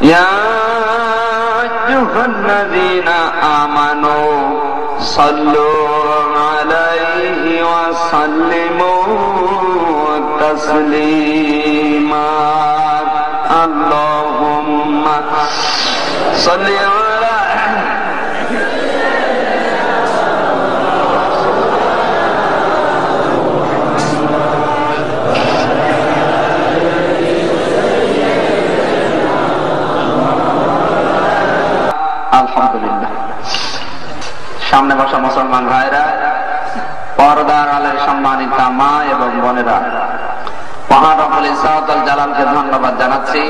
ইয়া আইয়ুহাল্লাযীনা আমানু সাল্লু আলাইহি ওয়া সাল্লিমু তাসলিমা আল্লাহুম্মা সাল্লি আলা আলহামদুলিল্লাহ। সামনে বসা মুসলমান ভাইরা, পর্দার আলের সম্মানিত মা এবং বোনেরা, মহান রব্বুল ইজ্জত ওয়াল জালালকে ধন্যবাদ জানাচ্ছি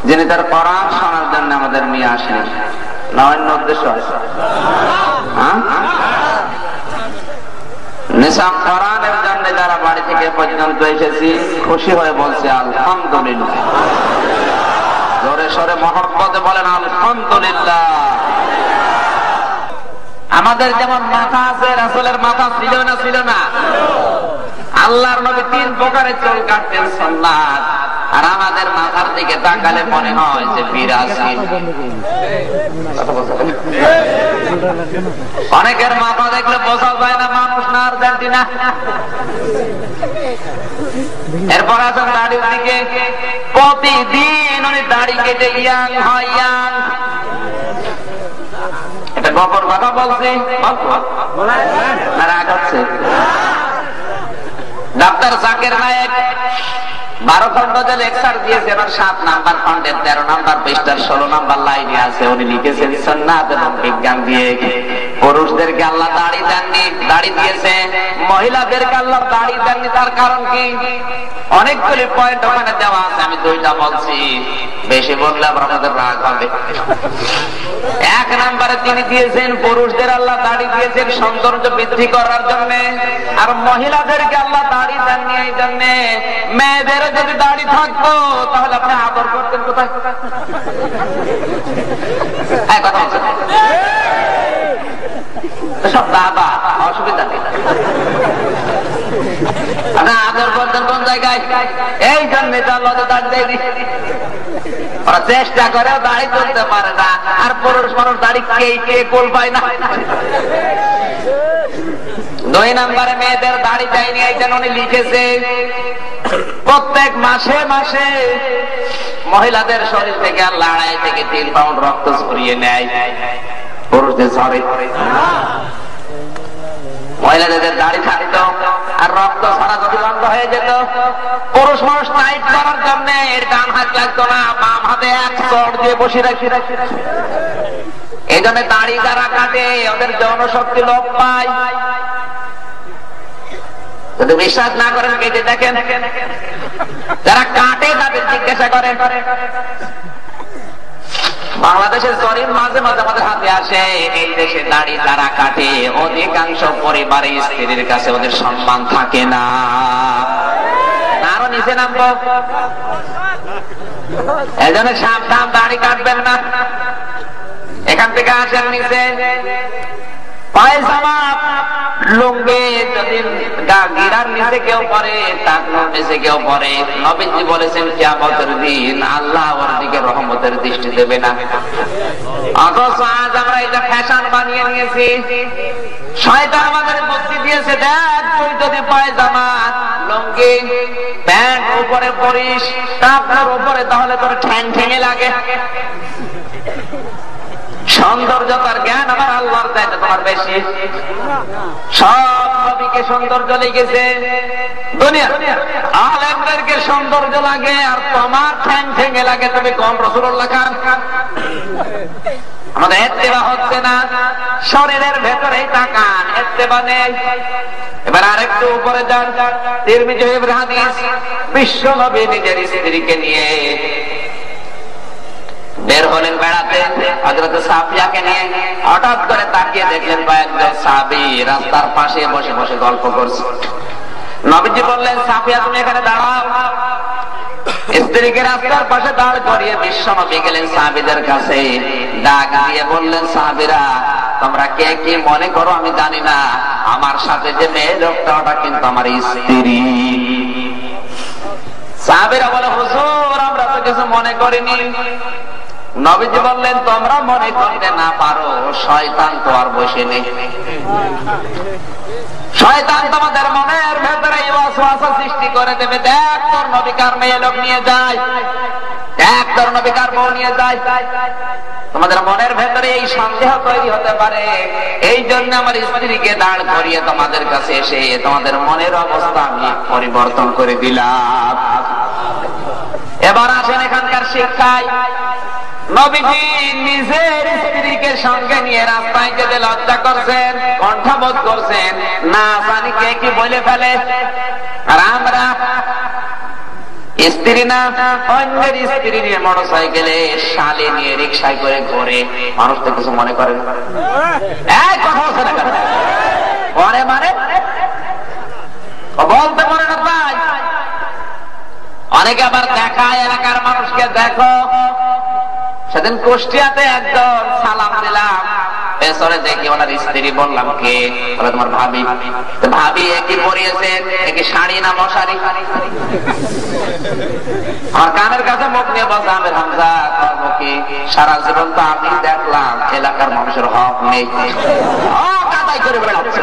যিনি তার কোরআন শোনার জন্য আমাদের নিয়ে আসেন। নয়ন উদ্দেশ্য নিসাম কোরআনের জন্য যারা বাড়ি থেকে পর্যন্ত এসেছি খুশি হয়ে বলছে আলহামদুলিল্লাহ। জোরে সরে মহব্বতে বলেন আলহামদুলিল্লাহ। আমাদের যেমন মাথা আছে, রাসূলের মাথা ছিল না? ছিল না? আল্লাহর নবী 3 প্রকারের চুল কাটতেন সুন্নাত, আর আমাদের মাথার দিকে তাকালে মনে হয় যে বিরাশি। অনেকের মাথা দেখলে বোঝা যায় না মানুষ না আর্জেন্টিনা। এরপর আছেন দাড়ির দিকে, প্রতিদিন উনি দাড়ি কেটে ইয়াং হয়, ইয়াং। এটা গপর কথা বলছি, রাগ হচ্ছে। ডাক্তার জাকির নায়েক 12 খন্ড যে লেকচার দিয়েছে, এবার 7 নাম্বার খন্ডের 13 নাম্বার পৃষ্ঠার 16 নাম্বার লাইনে আছে। উনি লিখেছেন সুন্নাত এবং বিজ্ঞান দিয়ে পুরুষদেরকে আল্লাহ দাড়ি দেননি, দাড়ি দিয়েছে। মহিলাদেরকে আল্লাহ দাড়ি দেননি, তার কারণ কি? অনেকগুলি পয়েন্ট ওখানে দেওয়া আছে, আমি 2টা বলছি, বেশি বললে আবার আমাদের রাগ হবে। 1 নম্বরে তিনি দিয়েছেন পুরুষদের আল্লাহ দাড়ি দিয়েছেন সৌন্দর্য বৃদ্ধি করার জন্য, আর মহিলাদেরকে আল্লাহ দাড়ি দেননি এই জন্য মেয়েদের যদি দাড়ি থাকতো তাহলে আপনি আদর করতেন কোথায়? কথা বলছেন সব বাবা, অসুবিধা নেই। আদর করতেন কোন জায়গায়? এই জন্য দাড়ি ওরা চেষ্টা করে দাড়ি করতে পারে না, আর পুরুষ মানুষ দাড়ি কে কোল পায় না। 2 নম্বরে মেয়েদের দাড়ি চাইনি, এই জন্য উনি লিখেছে প্রত্যেক মাসে মাসে মহিলাদের শরীর থেকে আর 2.5 থেকে 3 পাউন্ড রক্ত ঝরিয়ে নেয়, পুরুষদের ঝরে। মহিলাদের দাড়ি থাকতো আর রক্ত ছাড়া যদি বন্ধ হয়ে যেত, পুরুষ মানুষ টাইট করার জন্য এর ডান হাত লাগতো না, বাম হাতে 1 চড় দিয়ে বসে রাখি। এই জন্য দাড়ি যারা কাটে ওদের যৌন শক্তি লোপ পায়। যদি বিশ্বাস না করেন কেটে দেখেন, যারা কাটে তাদের জিজ্ঞাসা করেন। বাংলাদেশের জরিপ মাঝে মাঝে আমাদের হাতে আসে, এই দেশে দাড়ি যারা কাটে অধিকাংশ পরিবারে স্ত্রীর কাছে ওদের সম্মান থাকে না। আরো নিচে নামবো, এই জন্য সাবধান, দাড়ি কাটবেন না। এখান থেকে আসেন নিচে, পায়জামা লুঙ্গি যদি গিরার নিচে কেউ পরে, টাকনুর নিচে কেউ পরে, নবীজি বলেছেন কিয়ামতের দিন আল্লাহ ওর দিকে রহমতের দৃষ্টি দেবে না। অথচ আজ আমরা এটা ফ্যাশন বানিয়ে নিয়েছি। শয়তান আমাদের বুদ্ধি দিয়েছে, দেখ তুই যদি পায়জামা লুঙ্গি প্যান্ট উপরে পরিস, টাকনুর উপরে, তাহলে তোর ঠ্যাং ঠেঙে লাগে। সৌন্দর্যতার জ্ঞান আমার আল্লাহর চাইতে তোমার বেশি। সব নবীকে সৌন্দর্য লেগেছে, দুনিয়া আলেমদেরকে সৌন্দর্য লাগে, আর তোমার ঠ্যাং ঠেঙে লাগে। তুমি কম রাসূলুল্লাহ খান। আমাদের ইত্তেবা হচ্ছে না, শরীরের ভেতরে তাকান, ইত্তেবা নেই। এবার আরেকটু উপরে যান, তিরমিজি হাদিস, বিশ্ব নবী নিজের স্ত্রীকে নিয়ে বের হলেন বেড়াতে হযরত সাফিয়াকে নিয়ে। হঠাৎ করে তাকিয়ে দেখলেন কয়েকজন সাহাবী রাস্তার পাশে বসে বসে গল্প করছে। নবীজি বললেন, সাফিয়া তুমি এখানে দাঁড়াও। স্ত্রীকে রাস্তার পাশে দাঁড় করিয়ে বিশ্ব নবী গেলেন সাহাবীদের কাছে, ডাক দিয়ে বললেন, সাহাবীরা তোমরা কে কি মনে করো আমি জানি না, আমার সাথে যে মেয়ে লোকটা ওটা কিন্তু আমার স্ত্রী। সাহাবীরা বলে, হুজুর আমরা তো কিছু মনে করিনি। নবীজি বললেন, তোমরা মনে করতে না পারো শয়তান তো আর বসে নেই। শয়তান তোমাদের মনের ভেতরে ওয়াসওয়াসা সৃষ্টি করে দেবে। দেখ তোর নবীকার মেয়ে লোক নিয়ে যায়, দেখ তোর নবীকার বউ নিয়ে যায়। তোমাদের মনের ভেতরে এই সন্দেহ তৈরি হতে পারে। এই জন্য আমার স্ত্রীকে দাঁড় করিয়ে তোমাদের কাছে এসে তোমাদের মনের অবস্থা আমি পরিবর্তন করে দিলাম। এবার আসেন এখানকার শিক্ষায়। নবীজি নিজের স্ত্রীকে সঙ্গে নিয়ে রাস্তায় যেতে লজ্জা করছেন, কণ্ঠাবোধ করছেন, না জানি কে কি বলে ফেলে। আর আমরা স্ত্রী না অন্যের স্ত্রী নিয়ে মোটরসাইকেলে, শালি নিয়ে রিক্সায় করে ঘুরে, মানুষ তো কিছু মনে করে কথা হচ্ছে না পরে মানে বলতে পারে না তাই। অনেকে আবার দেখায় এলাকার মানুষকে, দেখো সেদিন কুষ্টিয়াতে একজন সালাম দিলাম, পেছনে দেখি ওনার স্ত্রী। বললাম কে? বলে তোমার ভাবি। ভাবি একই পরিয়েছেন, একই শাড়ি না মশারি। আমার কানের কাছে মুখ নিয়ে বসে, আমের হামজা কর্ম কি? সারা জীবন তো আমি দেখলাম এলাকার মানুষের হক নেই, হক আদায় করে বেড়াচ্ছে।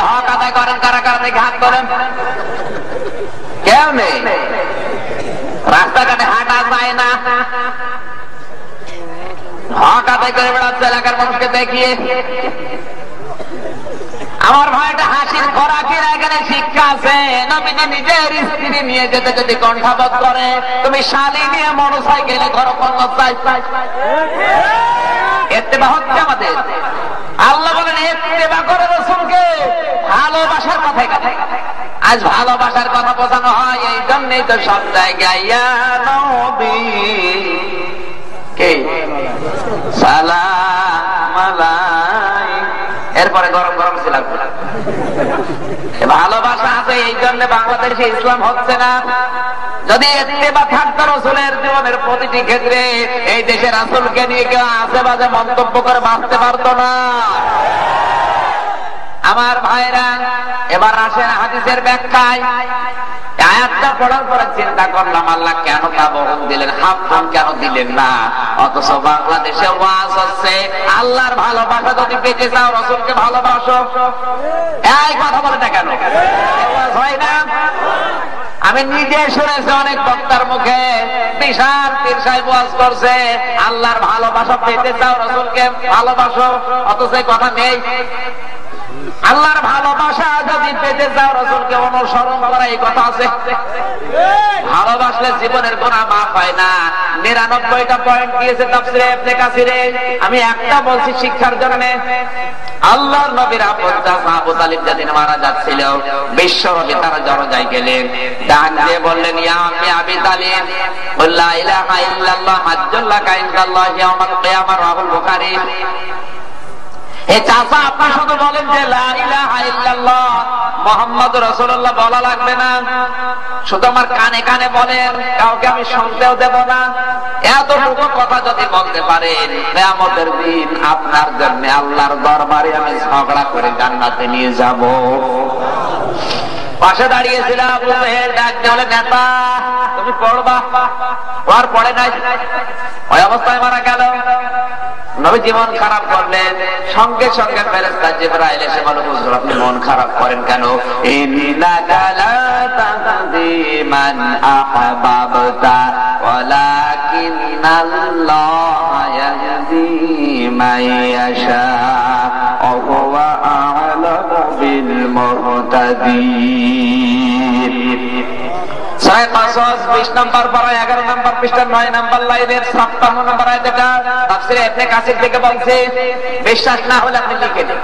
হক আদায় করেন কারা কারা? দেখে হাত করেন। কেউ নেই, রাস্তাঘাটে হাঁটা যায় না, হক আদায় করে বেড়াচ্ছে এলাকার মানুষকে দেখিয়ে। আমার ভাইটা হাসির খোরাকের এখানে শিক্ষা আছে। নবীজি নিজের স্ত্রী নিয়ে যেতে যদি কণ্ঠাবোধ করে, তুমি শালি নিয়ে মোটরসাইকেলে ঘর চাই। ইত্তেবা হচ্ছে আমাদের। আল্লাহ বলেন ইত্তেবা করে রাসূলকে, ভালোবাসার কথাই কথাই। আজ ভালোবাসার কথা বোঝানো হয়, এই জন্যই তো সব জায়গায় ইয়া নবী কে সালাম আলাইক, এরপরে গরম গরম ছিলাম। ভালোবাসা আছে, এই জন্য বাংলাদেশে ইসলাম হচ্ছে না। যদি ইত্তেবা থাকতো রাসূলের জীবনের প্রতিটি ক্ষেত্রে, এই দেশে রাসূলকে নিয়ে কেউ আশেপাশে মন্তব্য করে বাঁচতে পারতো না। আমার ভাইরা, এবার আসেন হাদিসের ব্যাখ্যায়। আয়াতটা পড়ার পরে চিন্তা করলাম, আল্লাহ কেন তা বরং দিলেন, হাফন কেন দিলেন না? অথচ বাংলাদেশে ওয়াজ হচ্ছে আল্লাহর ভালোবাসা যদি পেতে চাও রাসূলকে ভালোবাসো। এই কথা বলে না কেন? ওয়াজ হয় না? আমি নিজে শুনেছি অনেক বক্তার মুখে, বিশাল পীর সাহেব ওয়াজ করছে আল্লাহর ভালোবাসা পেতে চাও রাসূলকে ভালোবাসো, অথচ এই কথা নেই। আল্লাহর ভালোবাসা যদি পেতে চাও রাসূলকে অনুসরণ করা, এই কথা আছে। ভালোবাসলে জীবনের গুনাহ মাফ হয় না। 99টা পয়েন্ট দিয়েছে তাফসীরে ইবনে কাসিরে, আমি একটা বলছি শিক্ষার জন্য। আল্লাহর নবীর আপন চাচা আবু তালিব যেদিন মারা যাচ্ছিল, বিশ্ব নবী তারা দরজায় গেলেন, ডাক দিয়ে বললেন, ইয়া আম্মি আবি তালিব, লা ইলাহা ইল্লাল্লাহ হাজ্জুল লাকা ইনদাল্লাহি ইয়াউমাল কিয়ামাহ, রাহুল বুখারী। এই চাচা আপনি শুধু বলেন যে লা ইলাহা ইল্লাল্লাহ মুহাম্মাদুর রাসূলুল্লাহ বলা লাগবে না, শুধু আমার কানে কানে বলেন, কাউকে আমি শুনতেও দেব না। এতটুকু কথা যদি বলতে পারেন, কিয়ামতের দিন আপনার জন্য আল্লাহর দরবারে আমি ঝগড়া করে জান্নাতে নিয়ে যাব। পাশে দাঁড়িয়েছিল আবু জেহেল, ডাক দিয়ে বলে, নেতা তুমি পড়বা। আর পড়ে নাই, ওই অবস্থায় মারা গেল। নবী জীবন খারাপ করলেন, সঙ্গে সঙ্গে ফেরেশতা জিবরাইল এসে বলে, হুজুর আপনি মন খারাপ করেন কেন? ইন্নাকা লা তাহদি মান আহবাবতা ওয়ালাকিন্নাল্লাহা ইয়াহদি মান ইয়াশা ওয়া হুয়া আ'লামু বিল মুহতাদিন। সূরা কাসাস 20 নম্বর পারা 11 নম্বর পৃষ্ঠা 9 নম্বর লাইনের 57 নম্বর আয়াতটা তাফসীরে ইবনে কাসির থেকে বলছে। বিশ্বাস না হলে আপনি লিখে দিন।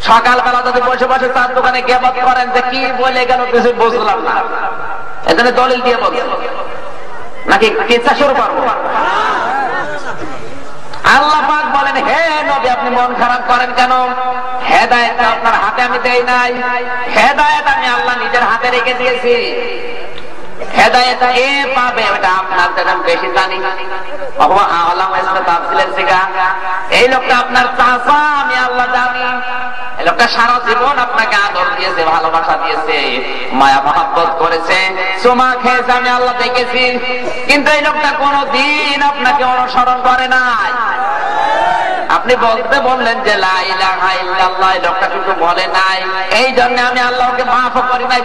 সকালবেলা যদি বসে বসে চার দোকানে গিবত করেন যে কি বলে গেল কিছু বুঝলাম না, এখানে দলিল দিয়ে বলছে নাকি কিচ্ছা শুরু করবো? আল্লাহ পাক বলেন, হে নবী আপনি মন খারাপ করেন কেন? হেদায়েত আপনার হাতে আমি দেই নাই, হেদায়েত আমি আল্লাহ নিজের হাতে রেখে দিয়েছি। হেদায়েত কে পাবে ওটা আপনার থেকে বেশি জানি। এই লোকটা আপনার চাচা, আমি আল্লাহ জানি। এই লোকটা সারা জীবন আপনাকে আদর দিয়েছে, ভালোবাসা দিয়েছে, মায়া মহব্বত করেছে, চুমা খেয়েছে, আমি আল্লাহ দেখেছি। কিন্তু এই লোকটা কোনদিন আপনাকে অনুসরণ করে নাই। আপনি বলতে বললেন যে লা ইলাহা ইল্লাল্লাহ, এই লোকটা কিন্তু বলে নাই, এই জন্য আমি আল্লাহকে মাফ করি নাই।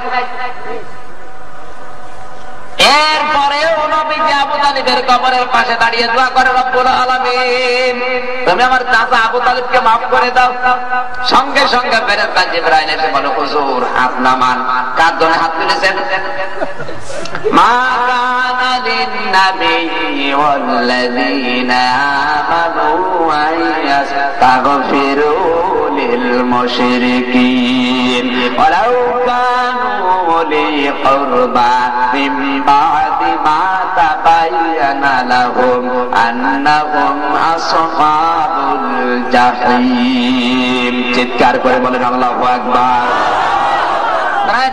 এরপরেও নবীজি আবু তালিবের কবরের পাশে দাঁড়িয়ে দোয়া করে, রব্বুল আলামিন তুমি আমার চাচা আবু তালিবকে মাফ করে দাও। সঙ্গে সঙ্গে ফেরেশতা জিবরাইল এসে বলে, হুজুর হাত নামান। কার জন্য হাত তুলেছেন? মা কানা লিন-নাবিয়্যি ওয়াল্লাযীনা আমানু আইয়াস্তাগফিরু লিল-মুশরিকিন ওয়ালাউ কানু উলি কুরবা মিন বা'দি মা তাবায়্যানা লাহুম আন্নাহুম আসহাবুল জাহিম। চিৎকার করে বলেন আল্লাহু আকবার।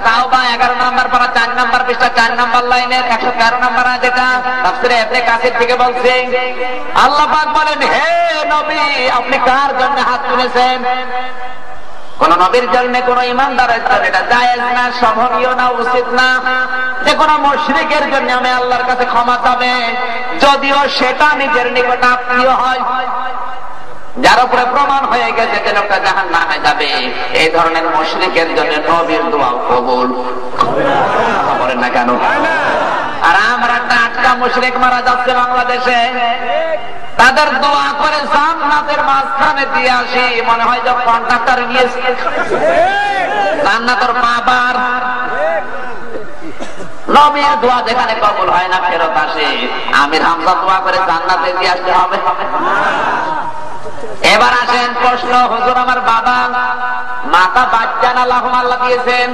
তাওবা 11 নম্বর পারা 4 নম্বর পৃষ্ঠা 4 নম্বর লাইনের 113 নম্বর আয়াত, এটা তাফসীরে ইবনে কাসির থেকে বলছে। আল্লাহ পাক বলেন, হে নবী আপনি কার জন্য হাত তুলেছেন? কোন নবীর জন্য, কোন ইমানদারের জন্য এটা জায়েজ না, শোভনীয় না, উচিত না যে কোন মুশরিকের জন্য আমি আল্লাহর কাছে ক্ষমা চাবে, যদিও সেটা নিজের নিকট আত্মীয় হয়, যার উপরে প্রমাণ হয়ে গেছে যে লোকটা জাহান্নামে যাবে। এই ধরনের মুশরিকের জন্য নবীর দোয়া কবুল করেন না কেন? আর আমরা টাটকা মুশরিক মারা যাচ্ছে বাংলাদেশে, তাদের দোয়া করে জান্নাতের মাঝখানে দিয়ে আসি, মনে হয় যে কন্ট্রাক্টর নিয়েছে জান্নাতের বাবার। নবীর দোয়া যেখানে কবুল হয় না, ফেরত আসে। আমির হামজা দোয়া করে জান্নাতে দিয়ে আসতে হবে। এবার আসেন প্রশ্ন, হুজুর আমার বাবা মাতা বাচ্চানা লাহুম আল্লাহ দিয়েছেন,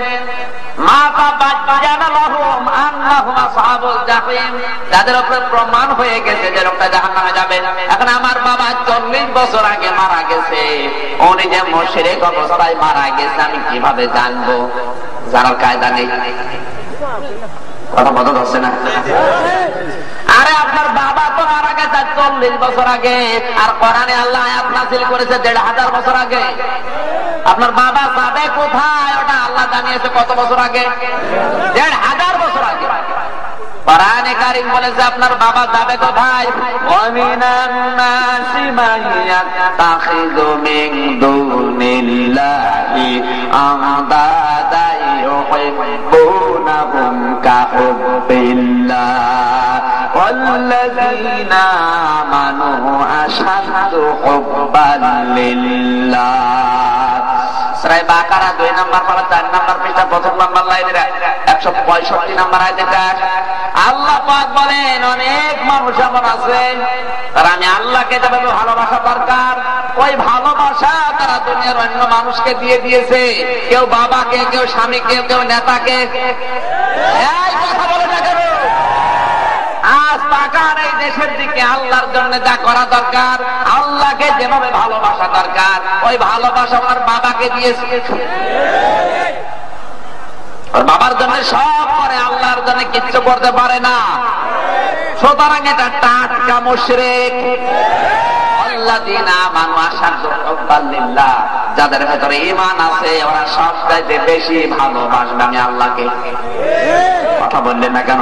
মাতা বাচ্চানা লাহুম আন্নাহুম আসহাবুল জাহিম, তাদের উপরে প্রমাণ হয়ে গেছে যে লোকটা জাহান্নামে যাবে। এখন আমার বাবা 40 বছর আগে মারা গেছে, উনি যে মুশরিক অবস্থায় মারা গেছে আমি কিভাবে জানবো? জানার কায়দা নেই। কথা বলতে হচ্ছে না? আরে আপনার বাবা তো মারা গেছে 40 বছর আগে, আর কোরআনে আল্লাহ আয়াত নাযিল করেছে 1500 বছর আগে। আপনার বাবা যাবে কোথায় ওটা আল্লাহ জানিয়েছে কত বছর আগে? 1500 বছর আগে। কোরআনে কারীম বলেছে আপনার বাবা যাবে কোথায়? ওয়া মিনান নাসি মান ইয়াত্তাখিযু মিন দুনিল্লাহি আনদাদা ইউহিব্বুনাহুম কাহুব্বিল্লাহ ওয়াল্লাযীনা আমানু আশাদ্দু হুব্বান লিল্লাহ। সূরা বাকারা 2 নম্বর পারা 4 নম্বর পৃষ্ঠা 1 নম্বর লাইনের 165 নম্বর আয়াতে আল্লাহ পাক বলেন, অনেক মানুষ এমন আছে তারা আমি আল্লাহকে যেভাবে ভালোবাসা দরকার ওই ভালোবাসা তারা দুনিয়ার অন্য মানুষকে দিয়ে দিয়েছে, কেউ বাবাকে, কেউ স্বামীকে, কেউ নেতাকে। এই কথা বলে না কেন? আজ তাকান এই দেশের দিকে, আল্লাহর জন্য যা করা দরকার, আল্লাহকে যেভাবে ভালোবাসা দরকার ওই ভালোবাসা আমার বাবাকে দিয়েছে। বাবার জন্য সব করে, আল্লাহর জন্য কিচ্ছু করতে পারে না। সুতরাং এটা টাটকা মুশরিক। আল্লাযীনা আমানু আশাদ্দু হুব্বান লিল্লাহ, যাদের ভেতরে ঈমান আছে ওরা সবচাইতে বেশি ভালোবাসবে আমি আল্লাহকে। কথা বললেন না কেন?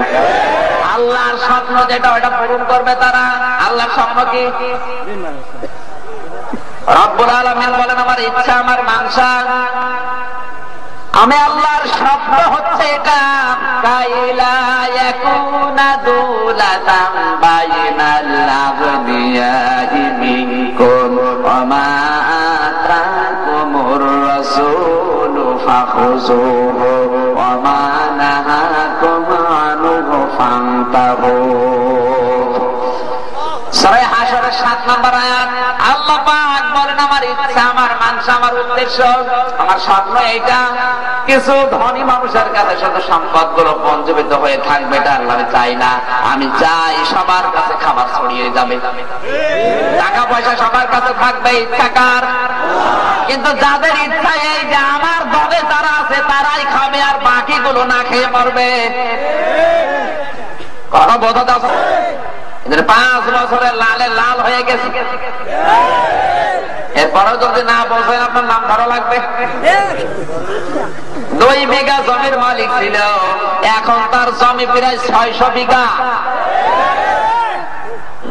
আল্লাহর স্বপ্ন যেটা ওটা পূরণ করবে তারা। আল্লাহর স্বপ্ন কি? রব্বুল আলামিন বলেন, আমার ইচ্ছা, আমার মানসা, আমি আল্লাহর স্বপ্ন হচ্ছে এটা, কাইলা ইয়াকুনা দুলাতাম বাইনাল আগনিয়াহি মিনকুম ওয়া মা আতাকুমুর রাসূলু ফাখুযুহু ওয়া মা নাহাকুম আনহু ফান্তাহু। সূরা হাশরের 7 নম্বর আয়াত আল্লাহ পাক বলেন, আমার ইচ্ছা, আমার মানসা, আমার উদ্দেশ্য, আমার স্বপ্ন এইটা। কিছু ধনী মানুষের কাছে শুধু সম্পদগুলো পঞ্জীবিত হয়ে থাকবে, এটা আল্লাহ চাই না। আমি চাই সবার কাছে খাবার ছড়িয়ে যাবে, টাকা পয়সা সবার কাছে থাকবে। ইচ্ছা কার? কিন্তু যাদের ইচ্ছা এই যে আমার দলে যারা আছে তারাই খাবে আর বাকিগুলো না খেয়ে মরবে, কথা দাও। 5 বছরে লালে লাল হয়ে গেছে, এরপরেও যদি না বলছেন আপনার নাম ধরা লাগবে। 2 বিঘা জমির মালিক ছিল, এখন তার জমি প্রায় 600 বিঘা।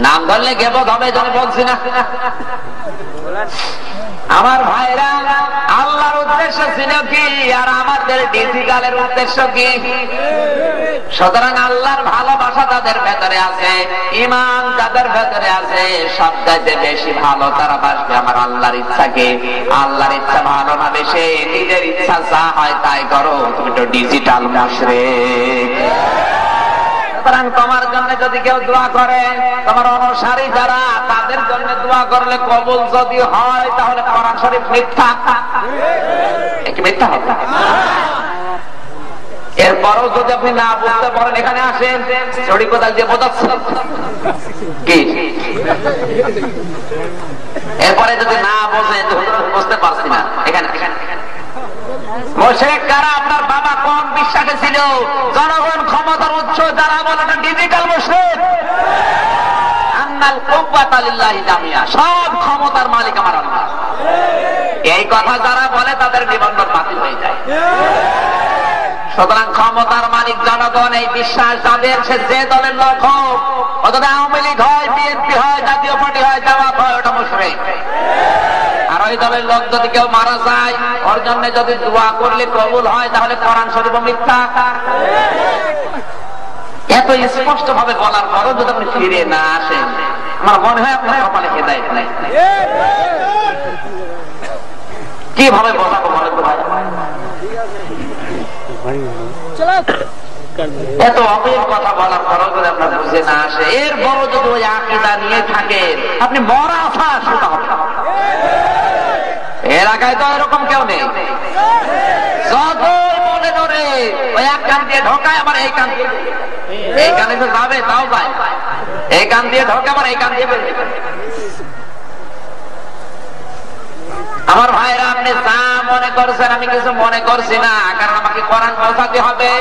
নাম ধরলে গেবত হবে, জন্য বলছি না। আমার ভাইরা, আল্লাহর উদ্দেশ্য ছিল কি আর আমাদের ডিজিটালের উদ্দেশ্য কি? সুতরাং আল্লাহর ভালোবাসা তাদের ভেতরে আছে, ঈমান তাদের ভেতরে আছে, সবচাইতে বেশি ভালো তারা বাসবে আমার আল্লাহর ইচ্ছাকে। আল্লাহর ইচ্ছা ভালো না বেশি, নিজের ইচ্ছা যা হয় তাই করো, তুমি তো ডিজিটাল মুশরিক। সুতরাং তোমার জন্য যদি কেউ দোয়া করে, তোমার অনুসারী যারা, তাদের জন্য দোয়া করলে কবুল যদি হয়, তাহলে কোরআন শরীফ মিথ্যা। কি মিথ্যা হবে? এরপরও যদি আপনি না বুঝতে পারেন, এখানে আসেন, চড়ি কোদাল দিয়ে বোঝাচ্ছে কি। এরপরে যদি না বোঝেন, বুঝতে পারছি না, এখানে মুশরিক কারা? আপনার বাবা কোন বিশ্বাসে ছিল? জনগণ ক্ষমতার উৎস যারা বলে না ডিজিটাল মুশরিক। আন্নাল কুওয়াতা লিল্লাহি জামিয়া, সব ক্ষমতার মালিক আমার আল্লাহ। এই কথা যারা বলে তাদের নিবন্ধন বাতিল হয়ে যায়। সুতরাং ক্ষমতার মালিক জনগণ, এই বিশ্বাস যাদের, সে যে দলের লোক হোক, অথবা আওয়ামী লীগ হয়, বিএনপি হয়, জাতীয় পার্টি হয়, জামাত হয়, ওটা মুশরিক। আর ওই দলের লোক যদি কেউ মারা যায়, ওর জন্য যদি দোয়া করলে কবুল হয়, তাহলে কোরআন শরীফ মিথ্যা। এত স্পষ্ট ভাবে বলার পরও যদি আপনি ফিরে না আসেন, আমার মনে হয় আপনার কপালে হেদায়েত নাই। কিভাবে বোঝাবো বলেন তো ভাই? এত অবৈধ কথা বলার পরও যদি আপনার বুঝে না আসে, এর বড় যদি ওই আকীদা নিয়ে থাকেন, আপনি মরা আশা শুনতে হবে। এলাকায় তো এরকম কেউ নেই, যতই মনে ধরে ওই এক কান দিয়ে ঢোকায়, আবার এই কান দিয়ে, এই কানে তো যাবে তাও যায়, এই কান দিয়ে ঢোকে, আবার এই কান দিয়ে বেরোবে। আমার ভাইরা, আপনি যা মনে করছেন আমি কিছু মনে করছি না, কারণ আমাকে কোরআন বোঝাতে হবে।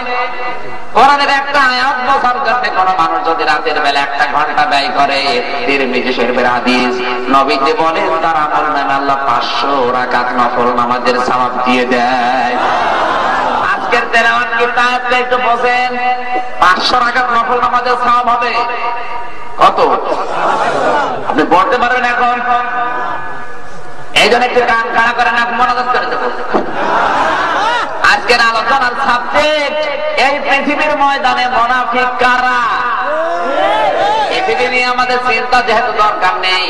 কোরআনের একটা আয়াত বোঝার জন্য কোন মানুষ যদি রাতের বেলা 1 ঘন্টা ব্যয় করে, তিরমিজি শরীফের হাদিস, নবীজি বলেন তার আমল নামে আল্লাহ 500 রাকাত নফল নামাজের সওয়াব দিয়ে দেয়। আজকের তেলাওয়াত কি তাতে একটু বোঝেন? 500 রাকাত নফল নামাজের সওয়াব হবে কত? আপনি বলতে পারবেন এখন? এই জন্য একটু কান খাড়া করে না, মনোযোগ করে দেবো। আজকের আলোচনার সাবজেক্ট, এই পৃথিবীর ময়দানে মুনাফিক কারা। পৃথিবী নিয়ে আমাদের চিন্তা যেহেতু দরকার নেই,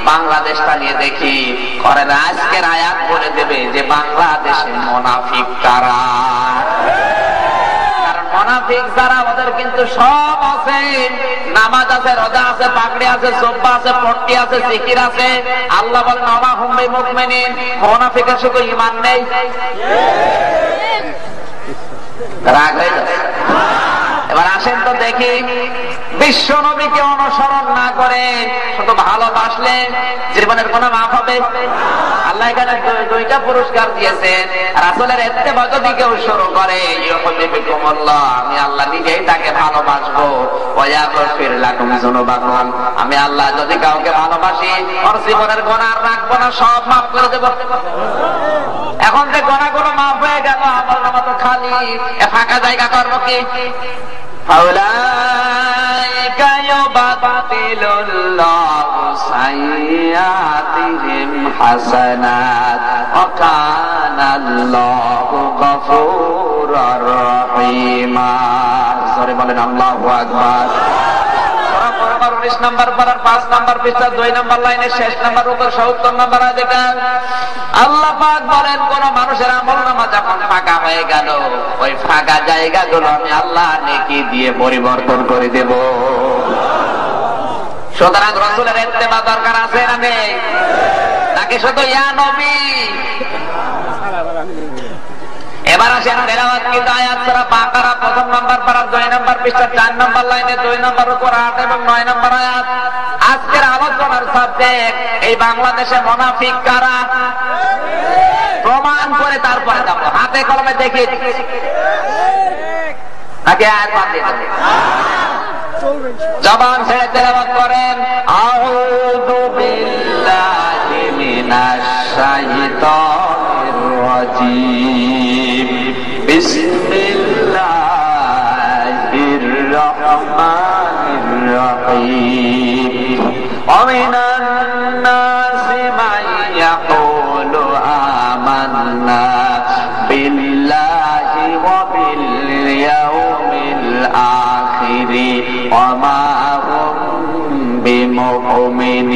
বাংলাদেশটা নিয়ে দেখি। করেন আজকের আয়াত বলে দেবে যে বাংলাদেশে মুনাফিক কারা। মুনাফিক যারা, ওদের কিন্তু সব আছে, নামাজ আছে, রোজা আছে, পাগড়ি আছে, জুব্বা আছে, পট্টি আছে, জিকির আছে। আল্লাহ বলেন ওমা হুম বিমুমিনিন, মুনাফিকের শুধু ঈমান নেই। রাগ হয়ে যাচ্ছে। এবার আসেন তো দেখি, বিশ্ব নবীকে অনুসরণ না করে শুধু ভালোবাসলে জীবনের কোন মাফ হবে? আল্লাহ এখানে 2টা পুরস্কার দিয়েছেন। রাসূলের ইত্তেবা যদি কেউ শুরু করে, ইউহিব্বুকুমুল্লাহ, আমি আল্লাহ নিজেই তাকে ভালোবাসবো। ওয়া ইয়াগফির লাকুম যুনুবাকুম, আমি আল্লাহ যদি কাউকে ভালোবাসি, ওর জীবনের গুনাহ আর রাখবো না, সব মাফ করে দেব। এখন যে গুনাহগুলো মাফ হয়ে গেল, আমলনামা তো খালি, ফাঁকা জায়গা করবো কি? أولئك يبدل الله سيئاتهم حسنات وكان الله غفورا رحيما। সরি বলেন আল্লাহু আকবার। 19 নম্বর পারার 5 নম্বর পৃষ্ঠা 2 নম্বর লাইনের শেষ নম্বর উপর 70 নম্বর আয়াতে আল্লাহ পাক বলেন, কোন মানুষের আমলনামা যখন ফাঁকা হয়ে গেল, ওই ফাঁকা জায়গাগুলো আমি আল্লাহ নেকি দিয়ে পরিবর্তন করে দেব। সুতরাং রাসূলের ইত্তেবা দরকার আছে না নেই? নাকি শুধু ইয়া নবী? এবার আসেন তেলাওয়াত কি আয়াত সূরা বাকারা 1 নম্বর পারা 2 নম্বর পৃষ্ঠা 4 নম্বর লাইনে 2 নম্বর উপর 8 এবং 9 নম্বর আয়াত। আজকের আলোচনার সাবজেক্ট, এই বাংলাদেশে মুনাফিক কারা। প্রমাণ করে তারপরে যাব, হাতে কলমে দেখিয়ে দিচ্ছি নাকি আয়াত বাদ দিয়ে দেব? জবান ছেড়ে তেলাওয়াত করেন আউযু বিল্লাহি মিনাশ শাইতানির রাজীম বিসমিল্লাহির রাহমানির রাহিম ওয়া মিনান নাসি মান ইয়াকুলু আমান্না বিল্লাহি ওয়া বিল ইয়াউমিল আখির ওয়া মা হুম বিমুমিনিন।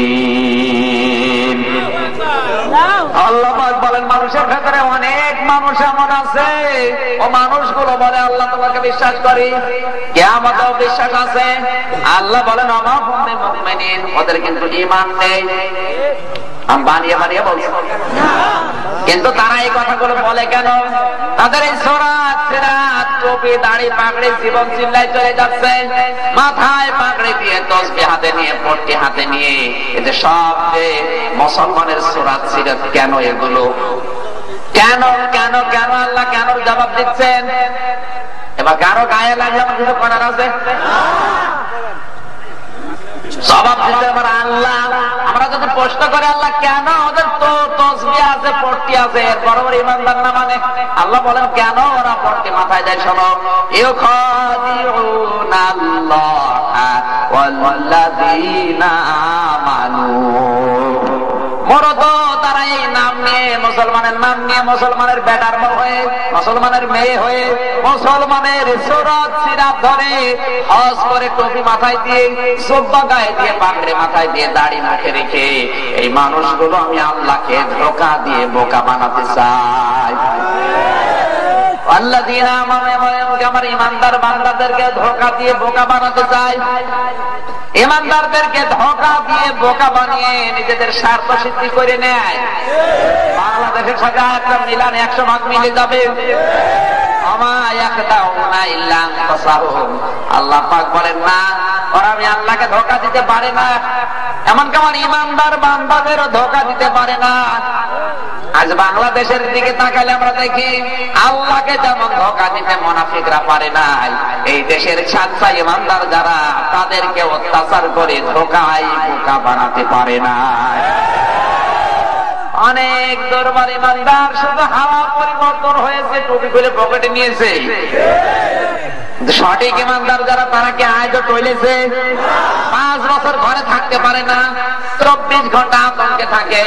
আল্লাহ পাক বলেন মানুষের ভেতরে অনেক মানুষ এমন আছে ও মানুষগুলো বলে আল্লাহ তোমাকে বিশ্বাস করি, কিয়ামতেও বিশ্বাস আছে। আল্লাহ বলেন ওয়া মা হুম বিমুমিনিন, ওদের কিন্তু ঈমান নেই। আমি বানিয়ে বানিয়ে বলছি, কিন্তু তারা এই কথাগুলো বলে কেন? তাদের এই সরাত সিরাত টুপি দাড়ি পাগড়ি জীবন চিল্লায় চলে যাচ্ছে, মাথায় পাগড়ি দিয়ে তসবিহ হাতে নিয়ে পট্টি হাতে নিয়ে, এতে সব যে মুসলমানের সরাত সিরাত কেন এগুলো? কেন কেন কেন আল্লাহ কেন জবাব দিচ্ছেন? এবার কারো গায়ে লাগলে আমার কিছু করার আছে? জবাব দিতে আমার আল্লাহ। আমরা যদি প্রশ্ন করে আল্লাহ কেন ওদের তো তসবিহ আছে পট্টি আছে বরাবর ইমানদার না মানে, আল্লাহ বলেন কেন ওরা পট্টি মাথায় দেয়? শোনো, ইউখাদিউনাল্লাহা ওয়াল্লাযীনা আমানু, মরদ তারা এই নাম নিয়ে মুসলমানের নাম নিয়ে মুসলমানের বেটার বউ হয়ে মুসলমানের মেয়ে হয়ে মুসলমানের সূরত সিরাত ধরে হজ করে টুপি মাথায় দিয়ে জুব্বা গায়ে দিয়ে পাগড়ি মাথায় দিয়ে দাড়ি মুখে রেখে এই মানুষগুলো আমি আল্লাহকে ধোঁকা দিয়ে বোকা বানাতে চাই। আল্লাযীনা আমানু, আমার ইমানদার বান্দাদেরকে ধোঁকা দিয়ে বোকা বানাতে চাই। ইমানদারদেরকে ধোঁকা দিয়ে বোকা বানিয়ে নিজেদের স্বার্থ সিদ্ধি করে নেয়। বাংলাদেশের সাথে একটা মিলান 100 ভাগ মিলে যাবে। আল্লাহ পাক বলেন না, ওরা আমি আল্লাহকে ধোঁকা দিতে পারে না, এমনকি আমার ইমানদার বান্দাদেরও ধোঁকা দিতে পারে না। আজ বাংলাদেশের দিকে তাকালে আমরা দেখি আল্লাহকে যেমন ধোঁকা দিতে মুনাফিকরা পারে না, এই দেশের সাচ্চা ইমানদার যারা তাদেরকে অত্যাচার করে ধোঁকায় বোকা বানাতে পারে না। অনেক দরবার ইমানদার শুধু হাওয়া পরিবর্তন হয়েছে, টুপি খুলে পকেটে নিয়েছে। সঠিক ইমানদার যারা তারা কি আজও টইলেছে? 5 বছর ঘরে থাকতে পারে না, 24 ঘন্টা আতঙ্কে থাকে,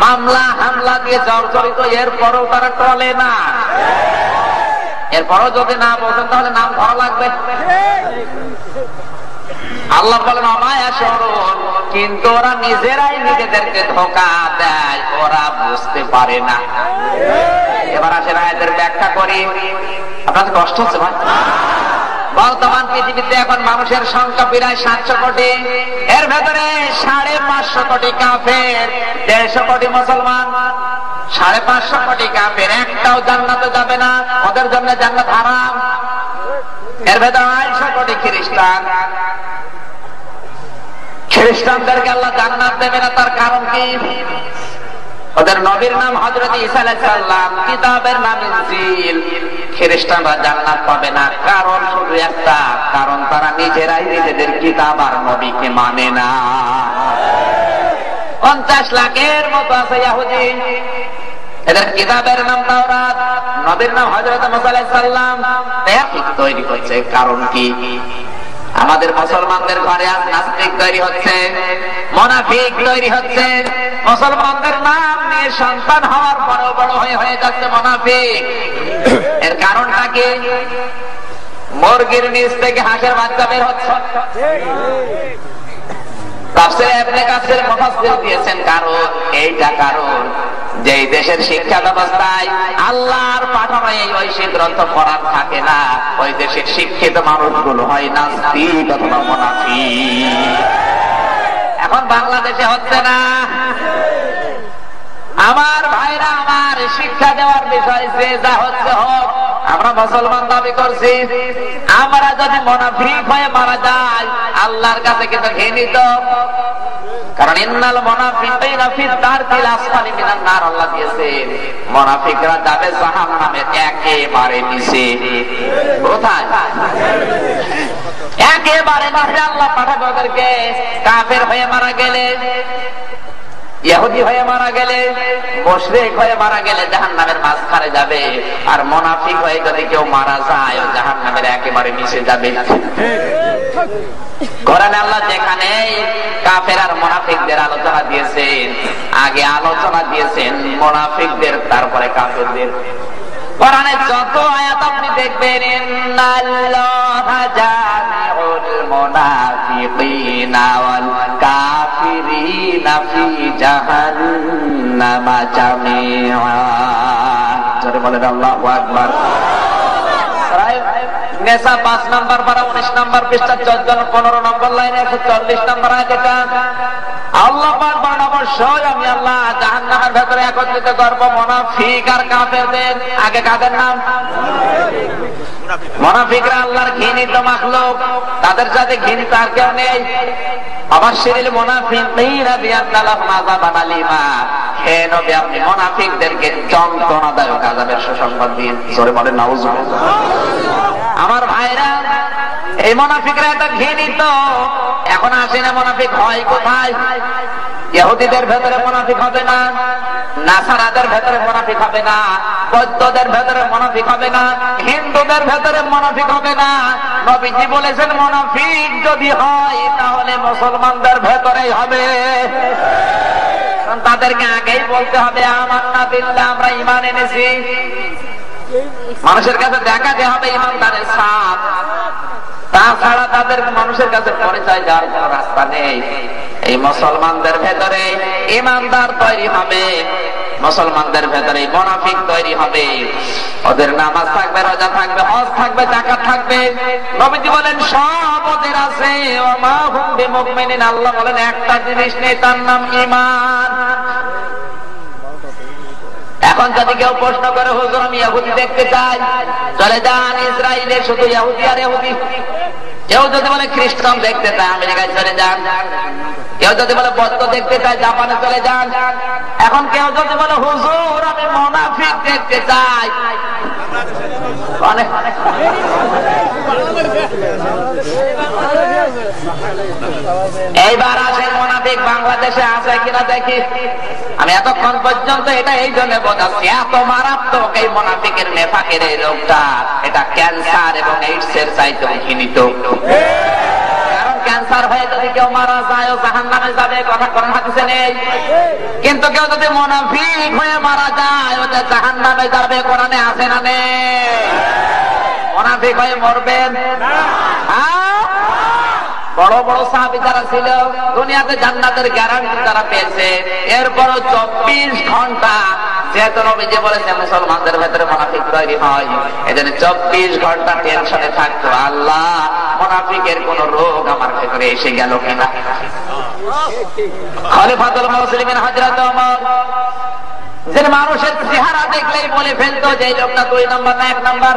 মামলা হামলা দিয়ে জর্জরিত, এরপরও তারা টলে না। এরপরও যদি না বলতেন তাহলে নাম ধরা লাগবে। আল্লাহ বলেন অমায়া শরণ, কিন্তু ওরা নিজেরাই নিজেদেরকে ধোঁকা দেয়, ওরা বুঝতে পারে না। এবার আসেন আয়াতের ব্যাখ্যা করি। আপনাদের কষ্ট হচ্ছে ভাই? বর্তমান পৃথিবীতে এখন মানুষের সংখ্যা প্রায় 700 কোটি, এর ভেতরে 550 কোটি কাফের, 150 কোটি মুসলমান। 550 কোটি কাফের, একটাও জান্নাতে যাবে না, ওদের জন্য জান্নাত হারাম। এর ভেতরে 250 কোটি খ্রিস্টান, খ্রিস্টানদেরকে আল্লাহ জান্নাত দেবে না। তার কারণ কি? ওদের নবীর নাম হযরত ঈসা আলাইহিস সালাম, কিতাবের নাম ইনজিল। খ্রিস্টানরা জান্নাত পাবে না, কারণ শুধু একটা, কারণ তারা নিজেরাই নিজেদের কিতাব আর নবীকে মানে না। 50 লাখের মতো আছে ইহুদি, এদের কিতাবের নাম তাওরাত, নবীর নাম হযরত মুসা আলাইহিস সালাম। ঠিক তৈরি হচ্ছে, কারণ কি? আমাদের মুসলমানদের ঘরে আজ নাস্তিক তৈরি হচ্ছে, মুনাফিক তৈরি হচ্ছে। মুসলমানদের নাম নিয়ে সন্তান হওয়ার পরেও বড় হয়ে যাচ্ছে মুনাফিক। এর কারণটা কি? মুরগির নিচ থেকে হাঁসের বাচ্চা বের হচ্ছে। তাফসীরে ইবনে কাসির মুফাসসির দিয়েছেন কারণ, এইটা কারণ যে দেশের শিক্ষা ব্যবস্থায় আল্লাহর পাঠানো এই ঐশিক গ্রন্থ পড়ার থাকে না, ওই দেশের শিক্ষিত মানুষগুলো হয় নাস্তিক অথবা মুনাফিক। এখন বাংলাদেশে হচ্ছে না। আমার ভাইরা, আমার শিক্ষা দেওয়ার বিষয় যে যা হচ্ছে হোক, আমরা মুসলমান দাবি করছি। আমরা যদি মুনাফিক হয়ে মারা যাই আল্লাহর কাছে কিন্তু ঘৃণিত, কারণ ইন্নাল মুনাফিকিনা ফি দারকিল আসফালি মিনান নার, আল্লাহ দিয়েছেন মুনাফিকরা যাবে জাহান্নামের একেবারে নিচে। কোথায়? একেবারে মাঝে আল্লাহ পাঠাবে ওদেরকে। কাফের হয়ে মারা গেলে, ইহুদি হয়ে মারা গেলে, মুশরিক হয়ে মারা গেলে জাহান্নামের মাঝখানে যাবে। আর মুনাফিক হয়ে যদি কেউ মারা যায় ও জাহান্নামের একেবারে মিশে যাবে। কোরআনে আল্লাহ যেখানে কাফের আর মুনাফিকদের আলোচনা দিয়েছেন, আগে আলোচনা দিয়েছেন মুনাফিকদের, তারপরে কাফেরদের। কোরআনে যত আয়াত আপনি দেখবেন, ইন্নাল্লাহা জামিউল মুনাফিকিনা ওয়াল কাফিরিনা ফি জাহান্নামা জামিআ। জোরে বলেন আল্লাহু আকবার। নেসা 5 নম্বর পারা 19 নম্বর পৃষ্ঠা 15 নম্বর লাইনে 140 নম্বর আয়াত। আল্লাহ পাক বলেন, অবশ্যই আমি আল্লাহ জাহান্নামের ভেতরে একত্রিত করব মুনাফিক আর কাফেরদের। আগে কাদের নাম? মুনাফিকরা আল্লাহর ঘৃণিত মাখলুক, তাদের সাথে ঘৃণিত আর কেউ নেই। আবাশশিরিল মুনাফিকিনা বিআন্না লাহুম আযাবান আলীমা। হে নবী, আপনি মুনাফিকদেরকে যন্ত্রণাদায়ক আযাবের সুসংবাদ দিন। জোরে বলেন নাউযুবিল্লাহ। আমার ভাইরা, এই মুনাফিকরা এটা ঘৃণিত। এখন আসে না, মুনাফিক হয় কোথায়? ইহুদিদের ভেতরে মুনাফিক হবে না, নাসারাদের ভেতরে মুনাফিক হবে না, বৌদ্ধদের ভেতরে মুনাফিক হবে না, হিন্দুদের ভেতরে মুনাফিক হবে না। নবীজি বলেছেন মুনাফিক যদি হয় তাহলে মুসলমানদের ভেতরেই হবে। তাদেরকে আগেই বলতে হবে আমান্না বিল্লাহ, আমরা ঈমান এনেছি। মানুষের কাছে দেখাতে হবে ঈমানদারের ছাপ, তাছাড়া তাদের মানুষের কাছে পরিচয় দেওয়ার কোন রাস্তা নেই। এই মুসলমানদের ভেতরে ঈমানদার তৈরি হবে, মুসলমানদের ভেতরে মুনাফিক তৈরি হবে। ওদের নামাজ থাকবে, রোজা থাকবে, হজ থাকবে, যাকাত থাকবে। নবীজি বলেন সব ওদের আছে। ওয়া মা হুম বিমুমিনিন। আল্লাহ বলেন একটা জিনিস নেই, তার নাম ঈমান। এখন যদি কেউ প্রশ্ন করে, হুজুর আমি ইহুদি দেখতে চাই, চলে যান ইসরায়েলে, শুধু ইহুদি আর ইহুদি। কেউ যদি বলে খ্রিস্টান দেখতে চায়, আমেরিকায় চলে যান। কেউ যদি বলে বৌদ্ধ দেখতে চায়, জাপানে চলে যান। এখন কেউ যদি বলে হুজুর আমি মুনাফিক দেখতে চাই, এইবার আসেন মুনাফিক বাংলাদেশে আছে কিনা দেখি। আমি এতক্ষণ পর্যন্ত এটা এই জন্য বোঝাচ্ছি, এত মারাত্মক এই মুনাফিকের নেফাকের এই রোগটা, এটা ক্যান্সার এবং এইডস এর চাইতে ঘৃণিত। কারণ ক্যান্সার হয়ে যদি কেউ মারা যায় ও জাহান্নামে যাবে, কথা কোরআন হাদিসে নেই। কিন্তু কেউ যদি মুনাফিক হয়ে মারা যায় ও যে জাহান্নামে যাবে, কোরআনে আছে না নেই? মুনাফিক হয়ে মরবেন না। বড় বড় সাহাবী যারা ছিল, দুনিয়াতে জান্নাতের গ্যারান্টি তারা পেয়েছে, এরপরও 24 ঘন্টা, যেহেতু নবীজি বলেছেন মুসলমানদের ভেতরে মুনাফিক তৈরি হয়, এজন্য 24 ঘন্টা টেনশনে থাকতো, আল্লাহ মুনাফিকের কোন রোগ আমার ভেতরে এসে গেল কিনা। খলিফাতুল মুসলিমিন হযরত ওমর, যে মানুষের চেহারা দেখলেই বলে ফেলতো যে এই লোকটা 2 নম্বর না 1 নম্বর,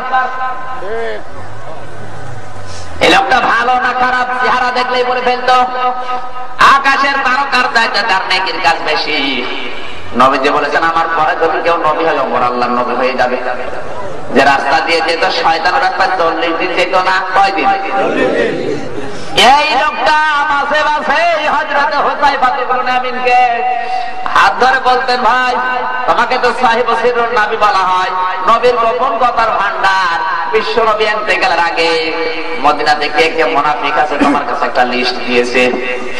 এই লোকটা ভালো না খারাপ, চেহারা দেখলেই বলে ফেলতো। আকাশের তারকার চাইতে তার নেকির কাজ বেশি। নবীজি বলেছেন আমার পরে যদি কেউ নবী হয়, ওমর আল্লাহর নবী হয়ে যাবে। যে রাস্তা দিয়ে যেত শয়তানের রাস্তা 40 দিন যেত না, কয় দিন? এই লোকটা মাসে মাসে হযরত হুযায়ফা ইবনে আমিনকে হাত ধরে বলতেন, ভাই তোমাকে তো সাহিবুস সিররুন নবী বলা হয়, নবীর গোপন কথার ভান্ডার। বিশ্ব নবী ইন্তেকালের আগে মদিনা থেকে কে মুনাফিক আছে তোমার কাছে একটা লিস্ট দিয়েছে,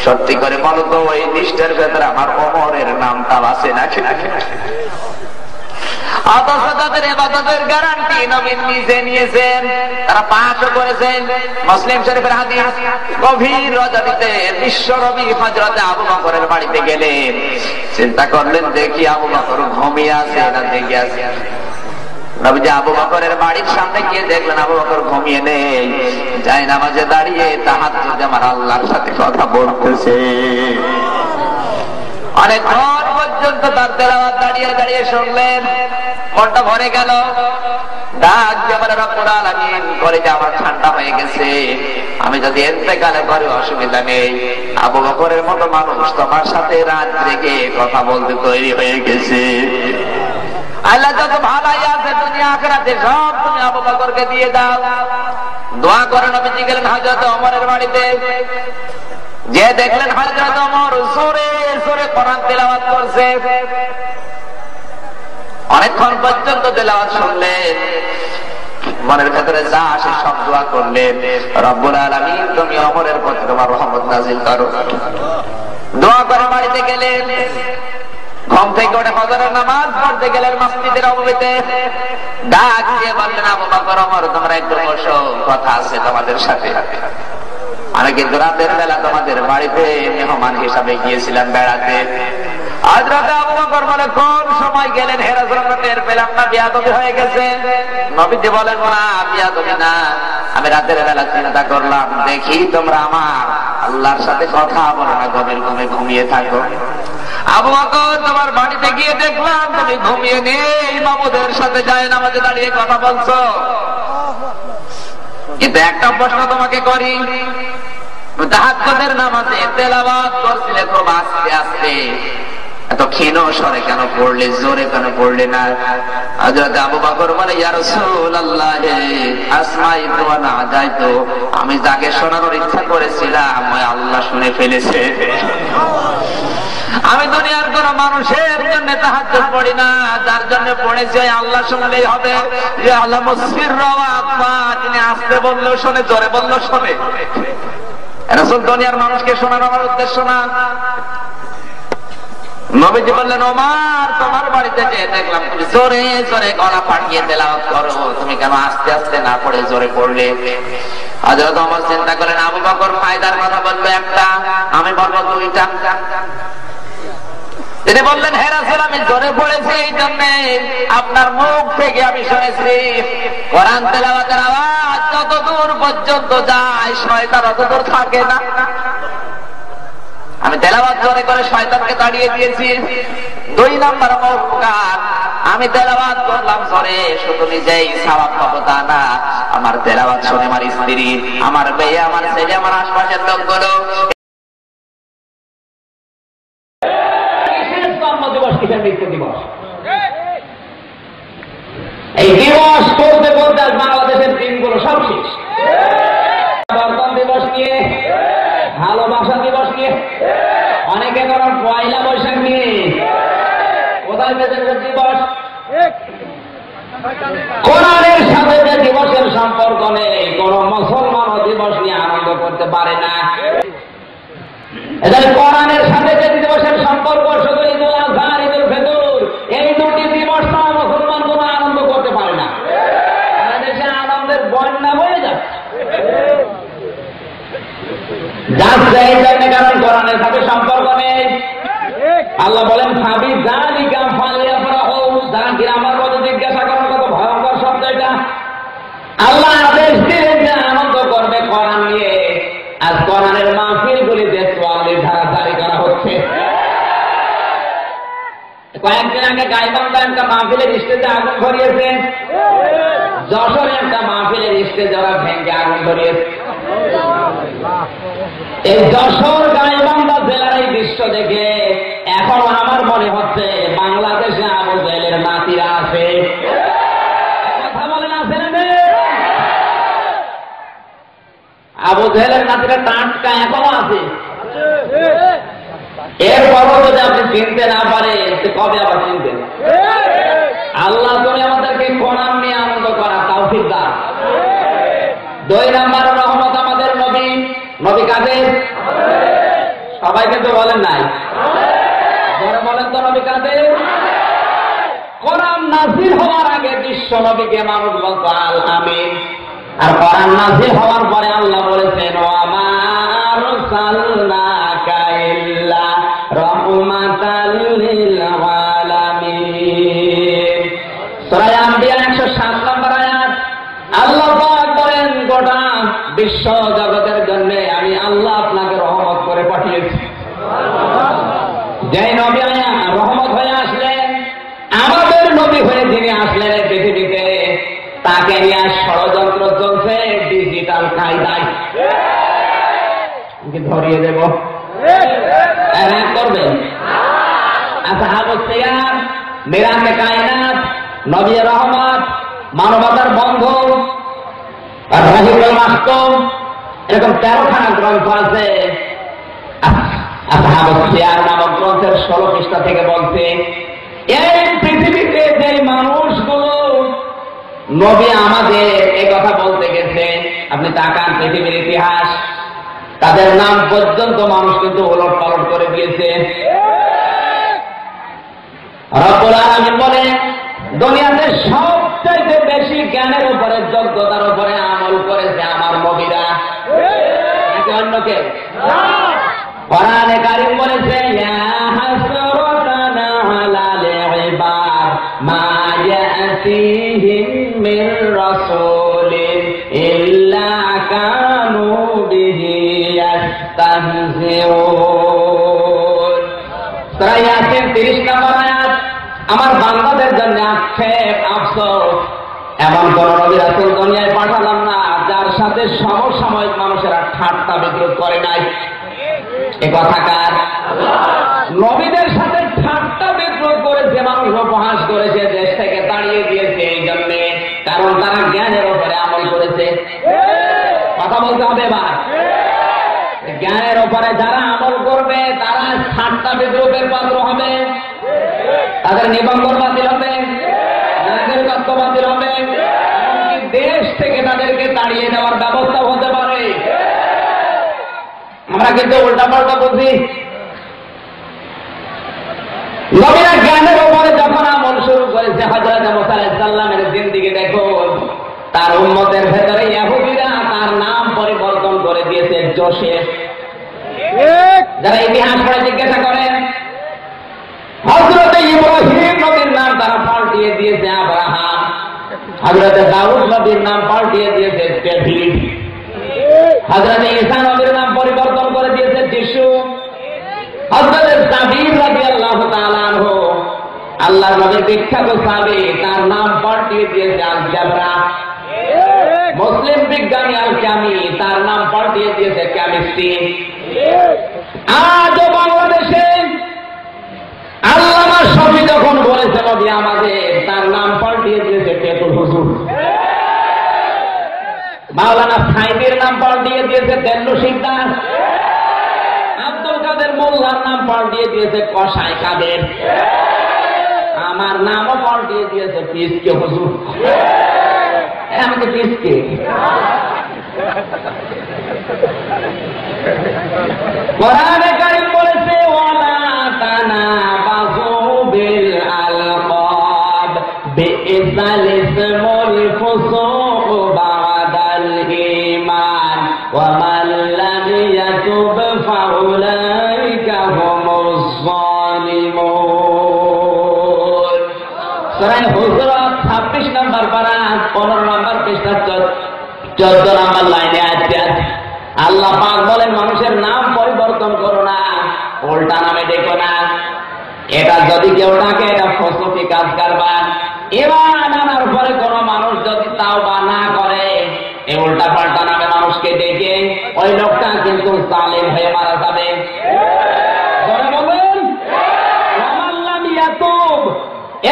সত্যি করে বলো তো ওই লিস্টের ভেতরে আমার ওমরের নামটা আছে নাকি? অথচ তাদের ইবাদতের গ্যারান্টি নবী নিজে নিয়েছেন, তারা পাঠও করেছেন। মুসলিম শরীফের হাদিস, গভীর রজনীতে বিশ্ব নবী হযরত আবু বকরের বাড়িতে গেলেন, চিন্তা করলেন দেখি আবু বকর ঘুমিয়ে আছে না জেগে আছে। নবীজি আবু বকরের বাড়ির সামনে গিয়ে দেখলেন আবু বকর ঘুমিয়ে নেই, যায় নামাজে দাঁড়িয়ে তাহাজ্জুদে আমার আল্লাহর সাথে কথা বলতেছে। অনেকক্ষণ পর্যন্ত তার তেলাওয়াত দাঁড়িয়ে দাঁড়িয়ে শুনলেন, মনটা ভরে গেল। ডাক দিয়ে বলে রব্বুল আলামিন, কলিজা আমার ঠান্ডা হয়ে গেছে, আমি যদি ইন্তেকালে করি অসুবিধা নেই, আবু বকরের মতো মানুষ তোমার সাথে রাত জেগে কথা বলতে তৈরি হয়ে গেছে। আল্লাহ যত ভালাই আছে দুনিয়া আখিরাতে সব তুমি আবু বকরকে দিয়ে দাও। দোয়া করে নবীজি গেলেন হযরত ওমরের বাড়িতে, যে দেখলেন হযরত ওমর জোরে জোরে কোরআন তেলাওয়াত করছে। অনেকক্ষণ পর্যন্ত তেলাওয়াত শুনলেন, মনের ভেতরে যা আসে সব দোয়া করলেন, রব্বুল আলামিন তুমি ওমরের প্রতি তোমার রহমত নাযিল করো। দোয়া করে বাড়িতে গেলেন, ঘুম থেকে উঠে ফজরের নামাজ পড়তে গেলেন মসজিদের নববীতে। ডাক দিয়ে বললেন, আবু বকর, ওমর, তোমরা একটু বসো, কথা আছে তোমাদের সাথে। আমি কিন্তু রাতের বেলা তোমাদের বাড়িতে মেহমান হিসাবে গিয়েছিলাম বেড়াতে। হযরত আবু বকর বলে, কোন সময় গেলেন হে রাসূলুল্লাহ, টের পেলাম না, বিয়াদবি হয়ে গেছে। নবীজি বলেন, না বিয়াদবি না, আমি রাতের বেলা চিন্তা করলাম, দেখি তোমরা আমার আল্লাহর সাথে কথা বলো না, গভীর ঘুমে ঘুমিয়ে থাকো। আবু বকর, তোমার বাড়িতে গিয়ে দেখলাম তুমি ঘুমিয়ে নেই, মামুদের সাথে যায় নামাজে দাঁড়িয়ে কথা বলছো। কিন্তু একটা প্রশ্ন তোমাকে করি, তাহাজ্জুদের নামাজে তেলাওয়াত করছিলে খুব আস্তে আস্তে, এত ক্ষীণ স্বরে কেন পড়লে, জোরে কেন পড়লে না? হযরত আবু বকর বলে, ইয়া রাসূলুল্লাহ, আসমাইতু ওয়া নাজাইতু, আমি যাকে শোনানোর ইচ্ছা করেছিলাম ওই আল্লাহ শুনে ফেলেছে। আমি দুনিয়ার কোন মানুষের জন্য তাহাজ্জুদ পড়ি না, যার জন্য পড়েছি আল্লাহ শুনলেই হবে। তিনি আস্তে বললেও শোনে, জোরে বললেও শোনে। রাসূল দুনিয়ার মানুষকে শোনানো আমার উদ্দেশ্য না। নবীজি বললেন, ওমর, তোমার বাড়িতে যে দেখলাম তুমি জোরে জোরে গলা ফাটিয়ে তেলাওয়াত করো, তুমি কেন আস্তে আস্তে না পড়ে জোরে পড়লে? হযরত ওমর চিন্তা করেন, আবু বকর ফায়দার কথা বলবে একটা, আমি বলবো দুইটা। তিনি বললেন, হে রাসূল, আমি জোরে পড়েছি এই জন্য আপনার মুখ থেকে আমি শুনেছি কোরআন তেলাওয়াতের আওয়াজ যত দূর পর্যন্ত যায় শয়তান অত দূর থাকে না। আমি তেলাওয়াত জোরে করে শয়তানকে তাড়িয়ে দিয়েছি। দুই নাম্বার মৌকার, আমি তেলাওয়াত করলাম জোরে, শুধু নিজেই সওয়াব পাবো তা না, আমার তেলাওয়াত শুনে আমার স্ত্রী, আমার মেয়ে, আমার ছেলে, আমার আশপাশের লোকগুলো এই দিবস করতে করতে বাংলাদেশের দিনগুলো সব শেষ। বর্তমান দিবস নিয়ে, ভালোবাসা দিবস নিয়ে, অনেকে করেন পয়লা বৈশাখ নিয়ে। কোথায় পেয়েছেন দিবস? কোরআনের সাথে যে দিবসের সম্পর্ক নেই, কোন মুসলমানও দিবস নিয়ে আনন্দ করতে পারে না। এদের কোরআনের সাথে যে দিবসের সম্পর্ক, শুধু ঈদুল আজহা, ঈদুল ফিতর, এই দুটি দিবস না মুসলমান কোন আনন্দ করতে পারে না। দেশে আনন্দের বন্যা বয়ে যাচ্ছে এই জন্য, কারণ কোরআনের সাথে সম্পর্ক নেই। আল্লাহ বলেন, ফাবি যালিকা ফালিয়াফরাহু, যারা আমার কথা জিজ্ঞাসা করার কত ভয়ঙ্কর শব্দ এটা। আল্লাহ আদেশ দিলেন যে আনন্দ করবে কোরআন নিয়ে। আজ কোরআনের মাহফিলগুলিতে ৪৪ ধারা জারি করা হচ্ছে। কয়েকদিন আগে গাইবান্ধা একটা মাহফিলের স্টেজে আগুন ধরিয়েছে, যশোরে একটা মাহফিলের স্টেজে ওরা ভেঙে আগুন ধরিয়েছে। এই যশোর গাইবান্ধা জেলার এই দৃশ্য দেখে এখন আমার মনে হচ্ছে বাংলাদেশে আবু জেহেলের নাতিরা আছে। কথা বলেন, আছে না? আবু জেহেলের নাতিরা টাটকা এখনো আছে। এরপরও যদি আপনি চিনতে না পারেন, কবে আবার চিনতেন? আল্লাহ তুমি আমাদেরকে কোরআন নিয়ে আনন্দ করা তৌফিক দাও। দুই নাম্বার রহমত আমাদের নবী। নবী কাদের? সবাই কিন্তু বলেন নাই, যারা বলেন তো নবী কাদের? কোরআন নাযিল হওয়ার আগে বিশ্ব নবীকে মানুষ বলতো আল আমিন, আর কোরআন নাযিল হওয়ার পরে আল্লাহ বলেছেন, ওয়া মা আরসালনাকা ইল্লা রাহমাতাল লিল আলামিন। সূরা আম্বিয়া 107 নম্বর আয়াত। আল্লাহ পাক বলেন, গোটা বিশ্ব জগতের জন্য আমি আল্লাহ আপনাকে রহমত করে পাঠিয়েছি। যে নবী রহমত হয়ে আসলেন, আমাদের নবী হয়ে যিনি আসলেন এই পৃথিবীতে, তাকে নিয়ে ষড়যন্ত্র চলছে ডিজিটাল কায়দায়। ধরিয়ে দেব করবেন। আচ্ছা, আবু সিয়াম, মিরানে কায়নাত, নবী রহমত, মানবতার বন্ধু, আর রাহিবুল মাহতুম এরকম 13খানা গ্রন্থ আছে। আসহাবুস সিয়ার নামক গ্রন্থের 16 পৃষ্ঠা থেকে বলছে, এই পৃথিবীতে যে মানুষগুলো নবী আমাদের এই কথা বলতে গেছে, আপনি তাকান পৃথিবীর ইতিহাস, তাদের নাম পর্যন্ত মানুষ কিন্তু ওলট পালট করে দিয়েছে। রব্বুল আলামিন বলেন, দুনিয়াতে সবচাইতে বেশি জ্ঞানের উপরে, যোগ্যতার উপরে আমল করেছে আমার নবীরা, নাকি অন্য কেউ? কোরআনে কারীম বলেছে, ইয়া হাসরাতান আলাল ইবাদ মা ইয়াতিহিম মির রাসূলিন ইল্লা কানু বিহি ইস্তাহজিউন। সূরা ইয়াসিন 30 নম্বর আয়াত। আমার বান্দাদের জন্য আক্ষেপ, আফসোস, এমন কোন নবী রাসূল দুনিয়ায় পাঠালাম না যার সাথে সমসাময়িক মানুষেরা ঠাট্টা বিদ্রুপ করে নাই। এ কথা কার? নবীদের সাথে ঠাট্টা বিদ্রুপ করেছে, মানুষ উপহাস করেছে, দেশ থেকে তাড়িয়ে দিয়েছে এই জন্যে, কারণ তারা জ্ঞানের উপরে আমল করেছে। কথা বলতে হবে এবার। জ্ঞানের উপরে যারা আমল করবে তারা ঠাট্টা বিদ্রুপের পাত্র হবে, তাদের নিবন্ধন বাতিল হবে, নাগরিকত্ব বাতিল হবে, এমনকি দেশ থেকে তাদেরকে তাড়িয়ে দেওয়ার ব্যবস্থা হতে পারে। আমরা কিন্তু উল্টা পাল্টা বুঝি। নবীরা জ্ঞানের উপরে যখন আমল শুরু করেছে, হযরত মুসা আলাইহিস সালামের জিন্দেগি দেখুন, তার উম্মতের ভেতরে ইহুদিরা তার নাম পরিবর্তন করে দিয়েছে যোসেফ। যারা ইতিহাস পড়ে জিজ্ঞাসা করেন, হযরত ইব্রাহিম নবীর নাম তারা পাল্টিয়ে দিয়েছে আব্রাহাম, হযরত দাউদ নবীর নাম পাল্টিয়ে দিয়েছে ডেভিড, হযরত ঈসা নবীর নাম পরিবর্তন করে দিয়েছে যিশু, হযরত জাবির রাদিয়াল্লাহু তাআলা আনহু আল্লাহর নবীর বিখ্যাত সাহাবী, তার নাম পাল্টিয়ে দিয়েছে আল জাবরা। মুসলিম বিজ্ঞানী আল কামি, তার নাম পাল্টিয়ে দিয়েছে কেমিস্ট্রি। আজও বাংলাদেশে আল্লামা শফি যখন বলেছে নবী আমাদের, তার নাম পাল্টিয়ে দিয়েছে তেতুল হুজুর। মাওলানা সাইদির নাম পাল্টিয়ে দিয়েছে দেল্লু শিকদার। আব্দুল কাদের মোল্লার নাম পাল্টিয়ে দিয়েছে কসাই কাদের। আমার নামও পাল্টিয়ে দিয়েছে পিসকে হুজুর। আমাকে পিসকে কোরআনে কারীম বলেছে, ওয়ালা তানাবাযু বিল আলকাব বিইসাল ইসমুল ফুসুক বাদাল ঈমান ওয়া মান লাম ইয়াতুব ফাউলাইকা হুমুজ যালিমুন। সূরা হুজুরাত 26 নম্বর পারা 15 নম্বর পৃষ্ঠা 14 নম্বর লাইনে আছে, আল্লাহ পাক বলেন, মানুষের নাম পরিবর্তন করো না, উল্টা নামে দেখো না। এটা যদি কেউ ডাকে এটা ফসকি কাজ কারবার। এবার আনার পরে কোন মানুষ যদি তাওবা না করে, এই উল্টা পাল্টা নামে মানুষকে ডেকে, ওই লোকটা কিন্তু জালিম হয়ে মারা যাবে। বলেন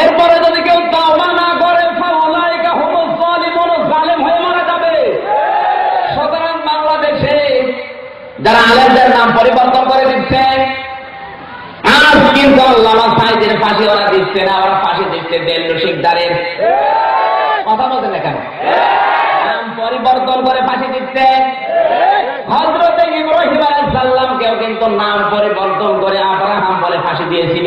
এরপরে যদি কেউ তাওবা না করে, ফাউলাইকা হুমুজ যালিমুন, জালিম হয়ে মারা যাবে। সুতরাং বাংলাদেশে যারা আলেমদের নাম পরিবর্তন করে দিচ্ছে, আজ কিন্তু আল্লামা সাইদের ফাঁসি ওরা দিচ্ছে না, ওরা ফাঁসি দিচ্ছে দেল্লু শিকদারের। কথা বলতে দেখেন, নাম পরিবর্তন করে ফাঁসি দিচ্ছে। হযরত ইব্রাহিম আলাইহিস সালামকেও কিন্তু নাম পরিবর্তন করে আব্রাহাম বলে ফাঁসি দিয়েছিল,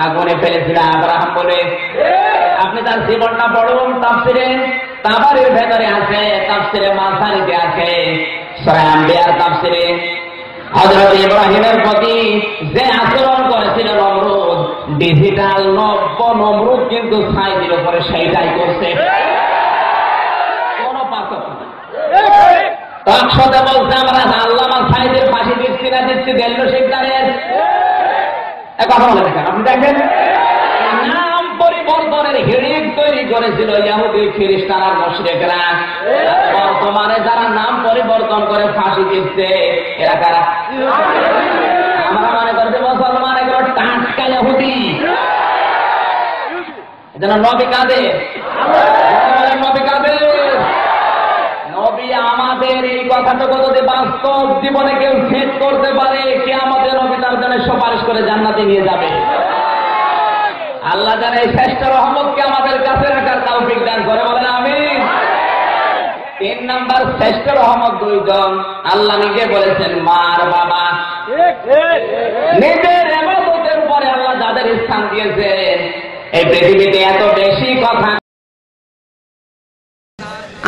আগুনে ফেলেছিল আব্রাহাম বলে। আপনি তার জীবনটা পড়ুন, তাফসিরে তাবারির ভেতরে আছে, তাফসিরে মাসারিতে আছে, সূরা আম্বিয়ার তাফসিরে। হযরত ইব্রাহিমের প্রতি যে আচরণ করেছিল নমরুদ, ডিজিটাল নব্য নমরুদ কিন্তু সাইদের উপরে সেইটাই করছে, কোন পার্থক্য নেই। একসাথে বলছে আমরা আল্লামা সাইদের ফাঁসি দিচ্ছি না দিচ্ছি দেল্লু শিকদারের। কথা বলে দেখেন, আপনি দেখেন নাম পরিবর্তনের হিড়িক তৈরি করেছিল ইহুদি খ্রিস্টান আর মুশরিকরা। বর্তমানে যারা নাম পরিবর্তন করে ফাঁসি দিচ্ছে এরা কারা? আমরা মনে করছি মুসলমান, এগুলো টাটকা ইহুদি। এজন্য নবী কাদের, নবী কাদের, আমাদের এই কথাটুকু যদি বাস্তব জীবনে কেউ সেট করতে পারে, কিয়ামতে নবী তার জন্য সুপারিশ করে জান্নাতে নিয়ে যাবে। আল্লাহ জানে এই শ্রেষ্ঠ রহমতকে আমাদের কাছে রাখার তৌফিক দান করে, বলেন আমিন। 3 নাম্বার শ্রেষ্ঠ রহমত দুইজন, আল্লাহ নিজে বলেছেন মা আর বাবা। নিজের ইবাদতের পরে আল্লাহ যাদের স্থান দিয়েছেন, এই পৃথিবীতে এত বেশি কথা,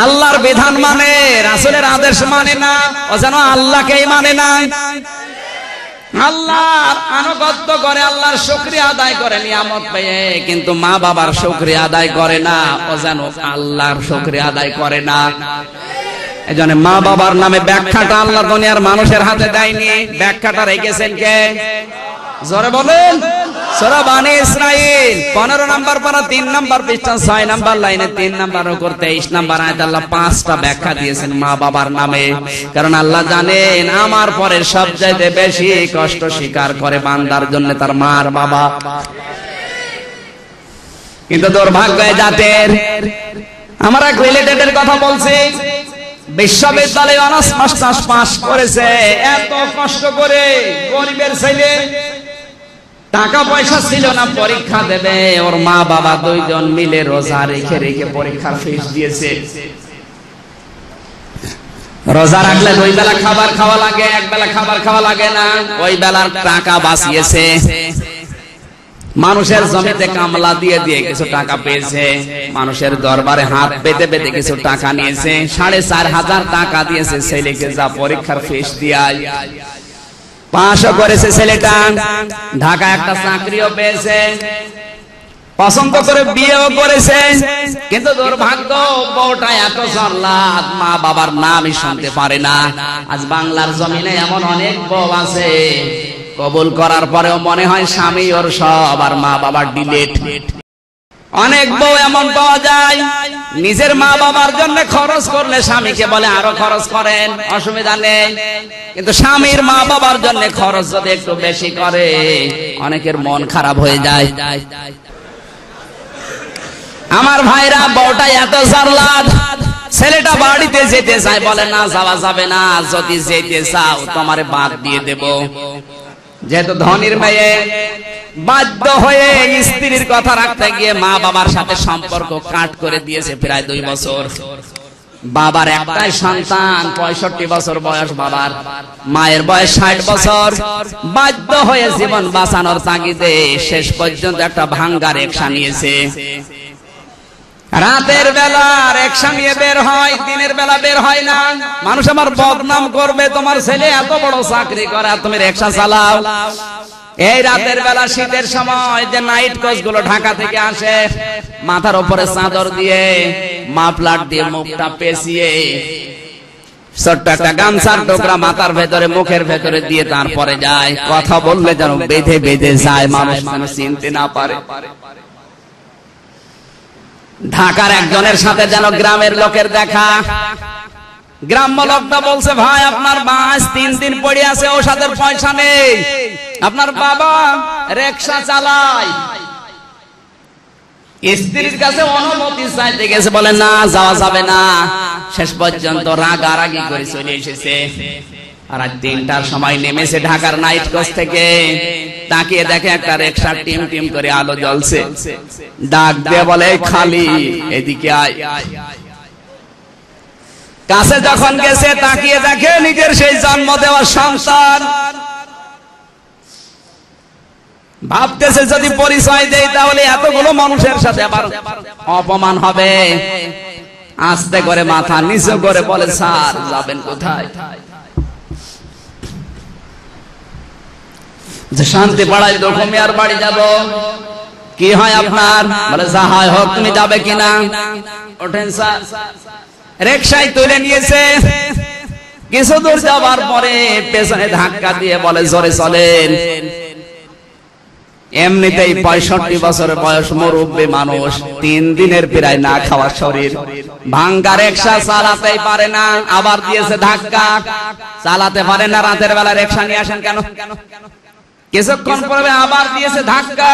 আল্লাহর বিধান মানে, রাসূলের আদেশ মানে না, ও যেন আল্লাহকেই মানে না। আল্লাহর আনুগত্য করে, আল্লাহর শুকরিয়া আদায় করে নিয়ামত পেয়ে, কিন্তু মা বাবার শুকরিয়া আদায় করে না, ও যেন আল্লাহর শুকরিয়া আদায় করে না। এজন্য মা বাবার নামে ব্যাখ্যাটা আল্লাহ দুনিয়ার মানুষের হাতে দেয়নি, ব্যাখ্যাটা রেখেছেন কে? জোরে বলেন। সূরা বনী ইসরাঈল 15 নম্বর পারা 3 নম্বর পৃষ্ঠা 6 নম্বর লাইনে 3 নম্বর উপর 23 নম্বর আয়াতে আল্লাহ 5টা ব্যাখ্যা দিয়েছেন মা বাবার নামে। কারণ আল্লাহ জানেন আমার পরের সবচাইতে বেশি কষ্ট স্বীকার করে বান্দার জন্য তার মা আর বাবা। কিন্তু দুর্ভাগ্য জাতের, আমরা এক রিলেটেডের কথা বলছি, বিশ্ববিদ্যালয়ে অনার্স মাস্টার্স পাস করেছে, এত কষ্ট করে, গরিবের ছেলে, টাকা পয়সা ছিল না, পরীক্ষা দেবে, ওর মা বাবা দুইজন মিলে রোজা রেখে রেখে পরীক্ষার ফিস দিয়েছে। রোজা রাখলে 2 বেলা খাবার খাওয়া লাগে, 1 বেলা খাবার খাওয়া লাগে না, ওই বেলার টাকা বাঁচিয়েছে। মানুষের জমিতে কামলা দিয়ে দিয়ে কিছু টাকা পেয়েছে, মানুষের দরবারে হাত পেতে পেতে কিছু টাকা নিয়েছে, 4,500 টাকা দিয়েছে ছেলেকে যা পরীক্ষার ফিস দিয়ায়। পাশও করেছে ছেলেটা, ঢাকা একটা চাকরিও পেয়েছে, পছন্দ করে বিয়েও করেছে। কিন্তু দুর্ভাগ্য, বউটা এত জল্লাদ, মা বাবার নামই শুনতে পারে না। আজ বাংলার জমিনে এমন অনেক বউ আছে, কবুল করার পরেও মনে হয় স্বামী ওর সব, আর মা বাবার ডিলেট। অনেক বউ এমন পাওয়া যায়, নিজের মা বাবার জন্য খরচ করলে স্বামীকে বলে আরো খরচ করেন, অসুবিধা নেই। কিন্তু স্বামীর মা বাবার জন্য খরচ যদি একটু বেশি করে, অনেকের মন খারাপ হয়ে যায়। আমার ভাইরা, বউটা এত জারলাদ, ছেলেটা বাড়িতে যেতে চায়, বলে না যাওয়া যাবে না, যদি যেতে চাও তোমারে বাদ দিয়ে দেব। যেহেতু ধনীর মেয়ে, বাধ্য হয়ে স্ত্রীর কথা রাখতে গিয়ে মা বাবার সাথে সম্পর্ক কাট করে দিয়েছে প্রায় 2 বছর। বাবার একটাই সন্তান, 65 বছর বয়স বাবার, মায়ের বয়স 60 বছর। বাধ্য হয়ে জীবন বাঁচানোর তাগিদে শেষ পর্যন্ত একটা ভাঙ্গা রিকশা নিয়েছে। রাতের বেলা রিকশা নিয়ে বের হয়, দিনের বেলা বের হয় না। মানুষ আমার বদনাম করবে, তোমার ছেলে এত বড় চাকরি করে আর তুমি রিকশা চালাও। এই রাতের বেলা শীতের সময় যে নাইট কোচ গুলো ঢাকা থেকে আসে, মাথার উপরে চাদর দিয়ে, মাফলার দিয়ে মুখটা পেঁচিয়ে, ছোট্ট একটা গামছার টুকরা মাথার ভেতরে মুখের ভেতরে দিয়ে তারপরে যায়। কথা বললে যেন বেঁধে বেঁধে যায়, মানুষ চিনতে না পারে। ঢাকার একজনের সাথে যেন গ্রামের লোকের দেখা। গ্রাম্য লোকটা বলছে, ভাই আপনার মা আজ 3 দিন পড়ে আছে, ওষুধের পয়সা নেই, আপনার বাবা রিকশা চালায়। স্ত্রীর কাছে অনুমতি চাইতে গেছে, বলে না যাওয়া যাবে না। শেষ পর্যন্ত রাগারাগি করে চলে এসেছে। আর 3টার সময় নেমেছে ঢাকার নাইট কোচ থেকে, তাকিয়ে দেখে একটা রিকশা টিম টিম করে আলো জ্বলছে। ডাক দিয়ে বলে, খালি এদিকে আয়। কাছে যখন গেছে, তাকিয়ে দেখে নিজের সেই জন্ম দেওয়া সন্তান। ভাবতেছে যদি পরিচয় দেই তাহলে এতগুলো মানুষের সাথে আবার অপমান হবে। আস্তে করে মাথা নিচু করে বলে, স্যার যাবেন কোথায়? যে শান্তি পাড়ায় দোকমে আর বাড়ি যাব। কি হয় আপনার? বলে যা হয় হোক, তুমি যাবে কিনা? ওঠেন স্যার। রিকশায় তুলে নিয়েছে। কিছু দূর যাবার পরে পেছনে ধাক্কা দিয়ে বলে, জোরে চলেন। এমনিতেই 65 বছর বয়স, মুরব্বী মানুষ, 3 দিনের প্রায় না খাওয়া শরীর, ভাঙ্গা রিকশা চালাতেই পারে না। আবার দিয়েছে ধাক্কা, চালাতে পারে না। রাতের বেলা রিকশা নিয়ে আসেন কেন? কিছুক্ষণ পরে আবার দিয়েছে ধাক্কা।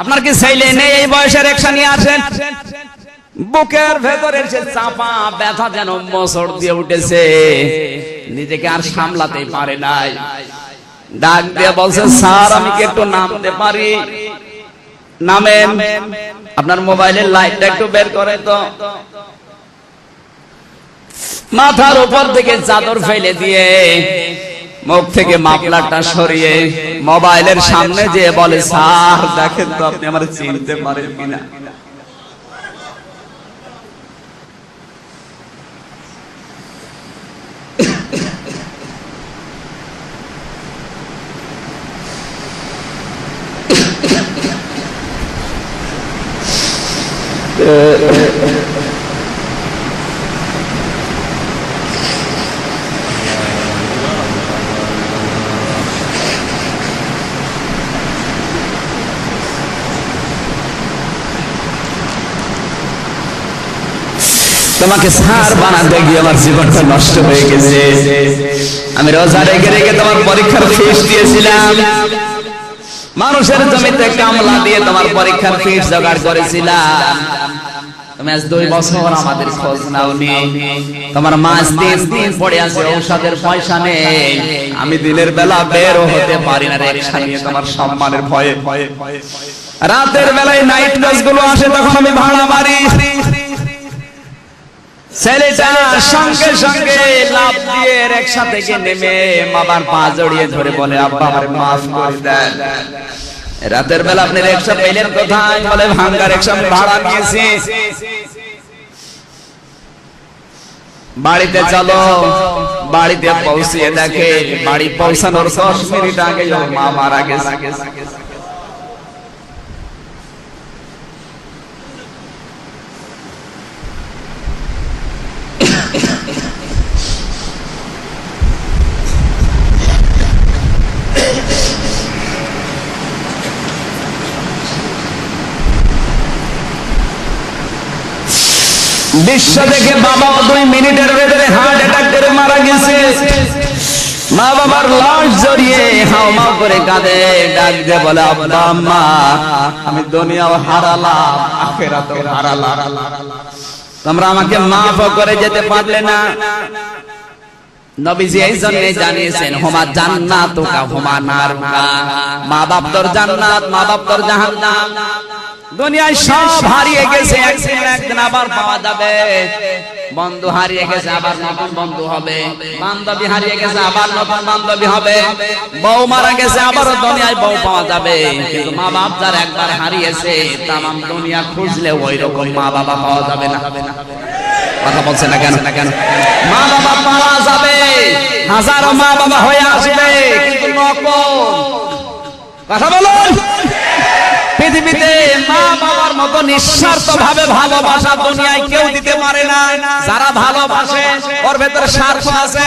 আপনার কি ছেলে নেই এই বয়সে রিকশা নিয়ে আসেন? বুকের ভেতরে সে চাপা ব্যথা যেন মোচড় দিয়ে উঠেছে, নিজেকে আর সামলাতে পারে নাই। ডাক দিয়ে বলছে, স্যার আমি কি একটু নামতে পারি? নামেন। আপনার মোবাইলের লাইটটা একটু বের করে তো। মাথার উপর থেকে চাদর ফেলে দিয়ে মুখ থেকে মাফলারটা সরিয়ে মোবাইলের সামনে যে বলে, স্যার দেখেন তো আপনি আমার চিনতে পারেন কিনা। তোমাকে সার বানাতে গিয়ে আমার জীবনটা নষ্ট হয়ে গেছে। আমি রোজা রেখে রেখে তোমার পরীক্ষার ফিস দিয়েছিলাম, মানুষের জমিতে কামলা দিয়ে তোমার পরীক্ষার ফিস জোগাড় করেছিলাম। তুমি আজ 2 বছর আমাদের খোঁজ নাওনি। তোমার মা 3 দিন পড়ে আছে, ঔষধের পয়সা নেই। আমি দিনের বেলা বেরও হতে পারি না রিকশা নিয়ে তোমার সম্মানের ভয়ে। রাতের বেলায় নাইট বাসগুলো আসে, তখন আমি ভাড়া মারি। ছেলেটা সঙ্গে সঙ্গে লাফ দিয়ে রিকশা থেকে নেমে বাবার পা জড়িয়ে ধরে বলে, আব্বা আমারে মাফ করে দেন। রাতের বেলা আপনি রিকশা পেলেন কোথায়? বলে ভাঙ্গা রিকশা ভাড়া নিয়েছি। বাড়িতে চলো। বাড়িতে পৌঁছিয়ে দেখে বাড়ি পৌঁছানোর 10 মিনিট আগে ওর মা মারা গেছে। দৃশ্য দেখে বাবা 2 মিনিটের ভেতরে হার্ট অ্যাটাক করে মারা গেছে। মা বাবার লাশ জড়িয়ে হাওমাও করে কাঁদে, ডাক দিয়ে বলে, আব্বা আম্মা আমি দুনিয়াও হারালাম, আখিরাতও হারালাম, তোমরা আমাকে মাফ করে যেতে পারলে না। নবীজি এই জন্য জানিয়েছেন, হুমা জান্নাতুকা হুমা নারুকা। মা বাপ তোর জান্নাত, মা বাপ তোর জাহান্নাম। দুনিয়ায় সব হারিয়ে গেছে, একদিন আবার পাওয়া যাবে। বন্ধু হারিয়ে গেছে, আবার নতুন বন্ধু হবে। বান্ধবী হারিয়ে গেছে, আবার নতুন বান্ধবী হবে। বউ মারা গেছে, আবারও দুনিয়ায় বউ পাওয়া যাবে। কিন্তু মা বাপ যার একবার হারিয়েছে, তামাম দুনিয়া খুঁজলে ওই রকম মা বাবা পাওয়া যাবে না। কথা বলছে না কেন? মা বাবা পাওয়া যাবে, হাজারো মা বাবা হয়ে আসবে, কিন্তু নকল। কথা বলুন। পৃথিবীতে মা বাবার মতো নিঃস্বার্থ ভাবে ভালোবাসা দুনিয়ায় কেউ দিতে পারে না। যারা ভালোবাসে ওর ভেতরে স্বার্থ আছে।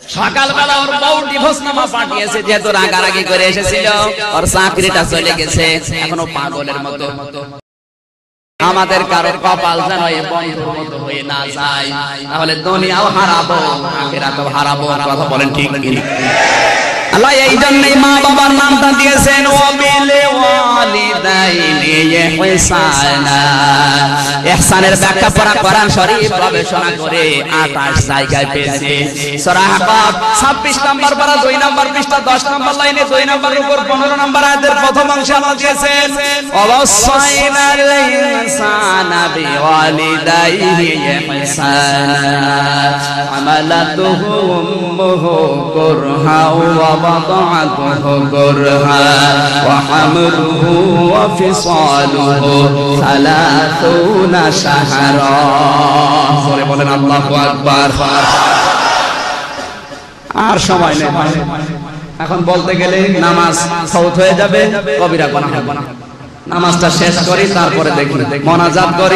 সকালবেলা ওর বউ ডিভোর্সনামা পাঠিয়েছে, যেহেতু রাগারাগি করে এসেছিল, ওর চাকরিটা চলে গেছে, এখনো পাগলের মতো। আমাদের কারো কপাল যেন এই বন্ধুর মতো হয়ে না যায়, তাহলে দুনিয়াও হারাবো, আখিরাতও হারাবো। কথা বলেন ঠিক কি? আল্লাহ এই জন্যই মা বাবার নামটা দিয়েছেন, ওয়াবিল ওয়ালিদাইনি ইহসানা। ইহসানের ব্যাখ্যা পড়া কোরআন শরীফ গবেষণা করে 28 জায়গায় পেয়েছে। সূরা আহকাফ 26 নম্বর পারা 2 নম্বর পৃষ্ঠা 10 নম্বর লাইনে 2 নম্বরের উপর 15 নম্বর আয়াতের প্রথম অংশে আল্লাহ দিয়েছেন, ওয়াসাইনাল ইনসানা বিওয়ালিদাইহি ইহসানা আমালাতুহু উম্মুহু কুরহা ووضعته كرها وحمله وفصاله 30 شهرا। সরে বলেন আল্লাহু আকবার। আর সময় নেই, এখন বলতে গেলে নামাজ ফৌত হয়ে যাবে, কবিরা গুনাহ হবে। নামাজটা শেষ করি, তারপরে দেখি মোনাজাত করি।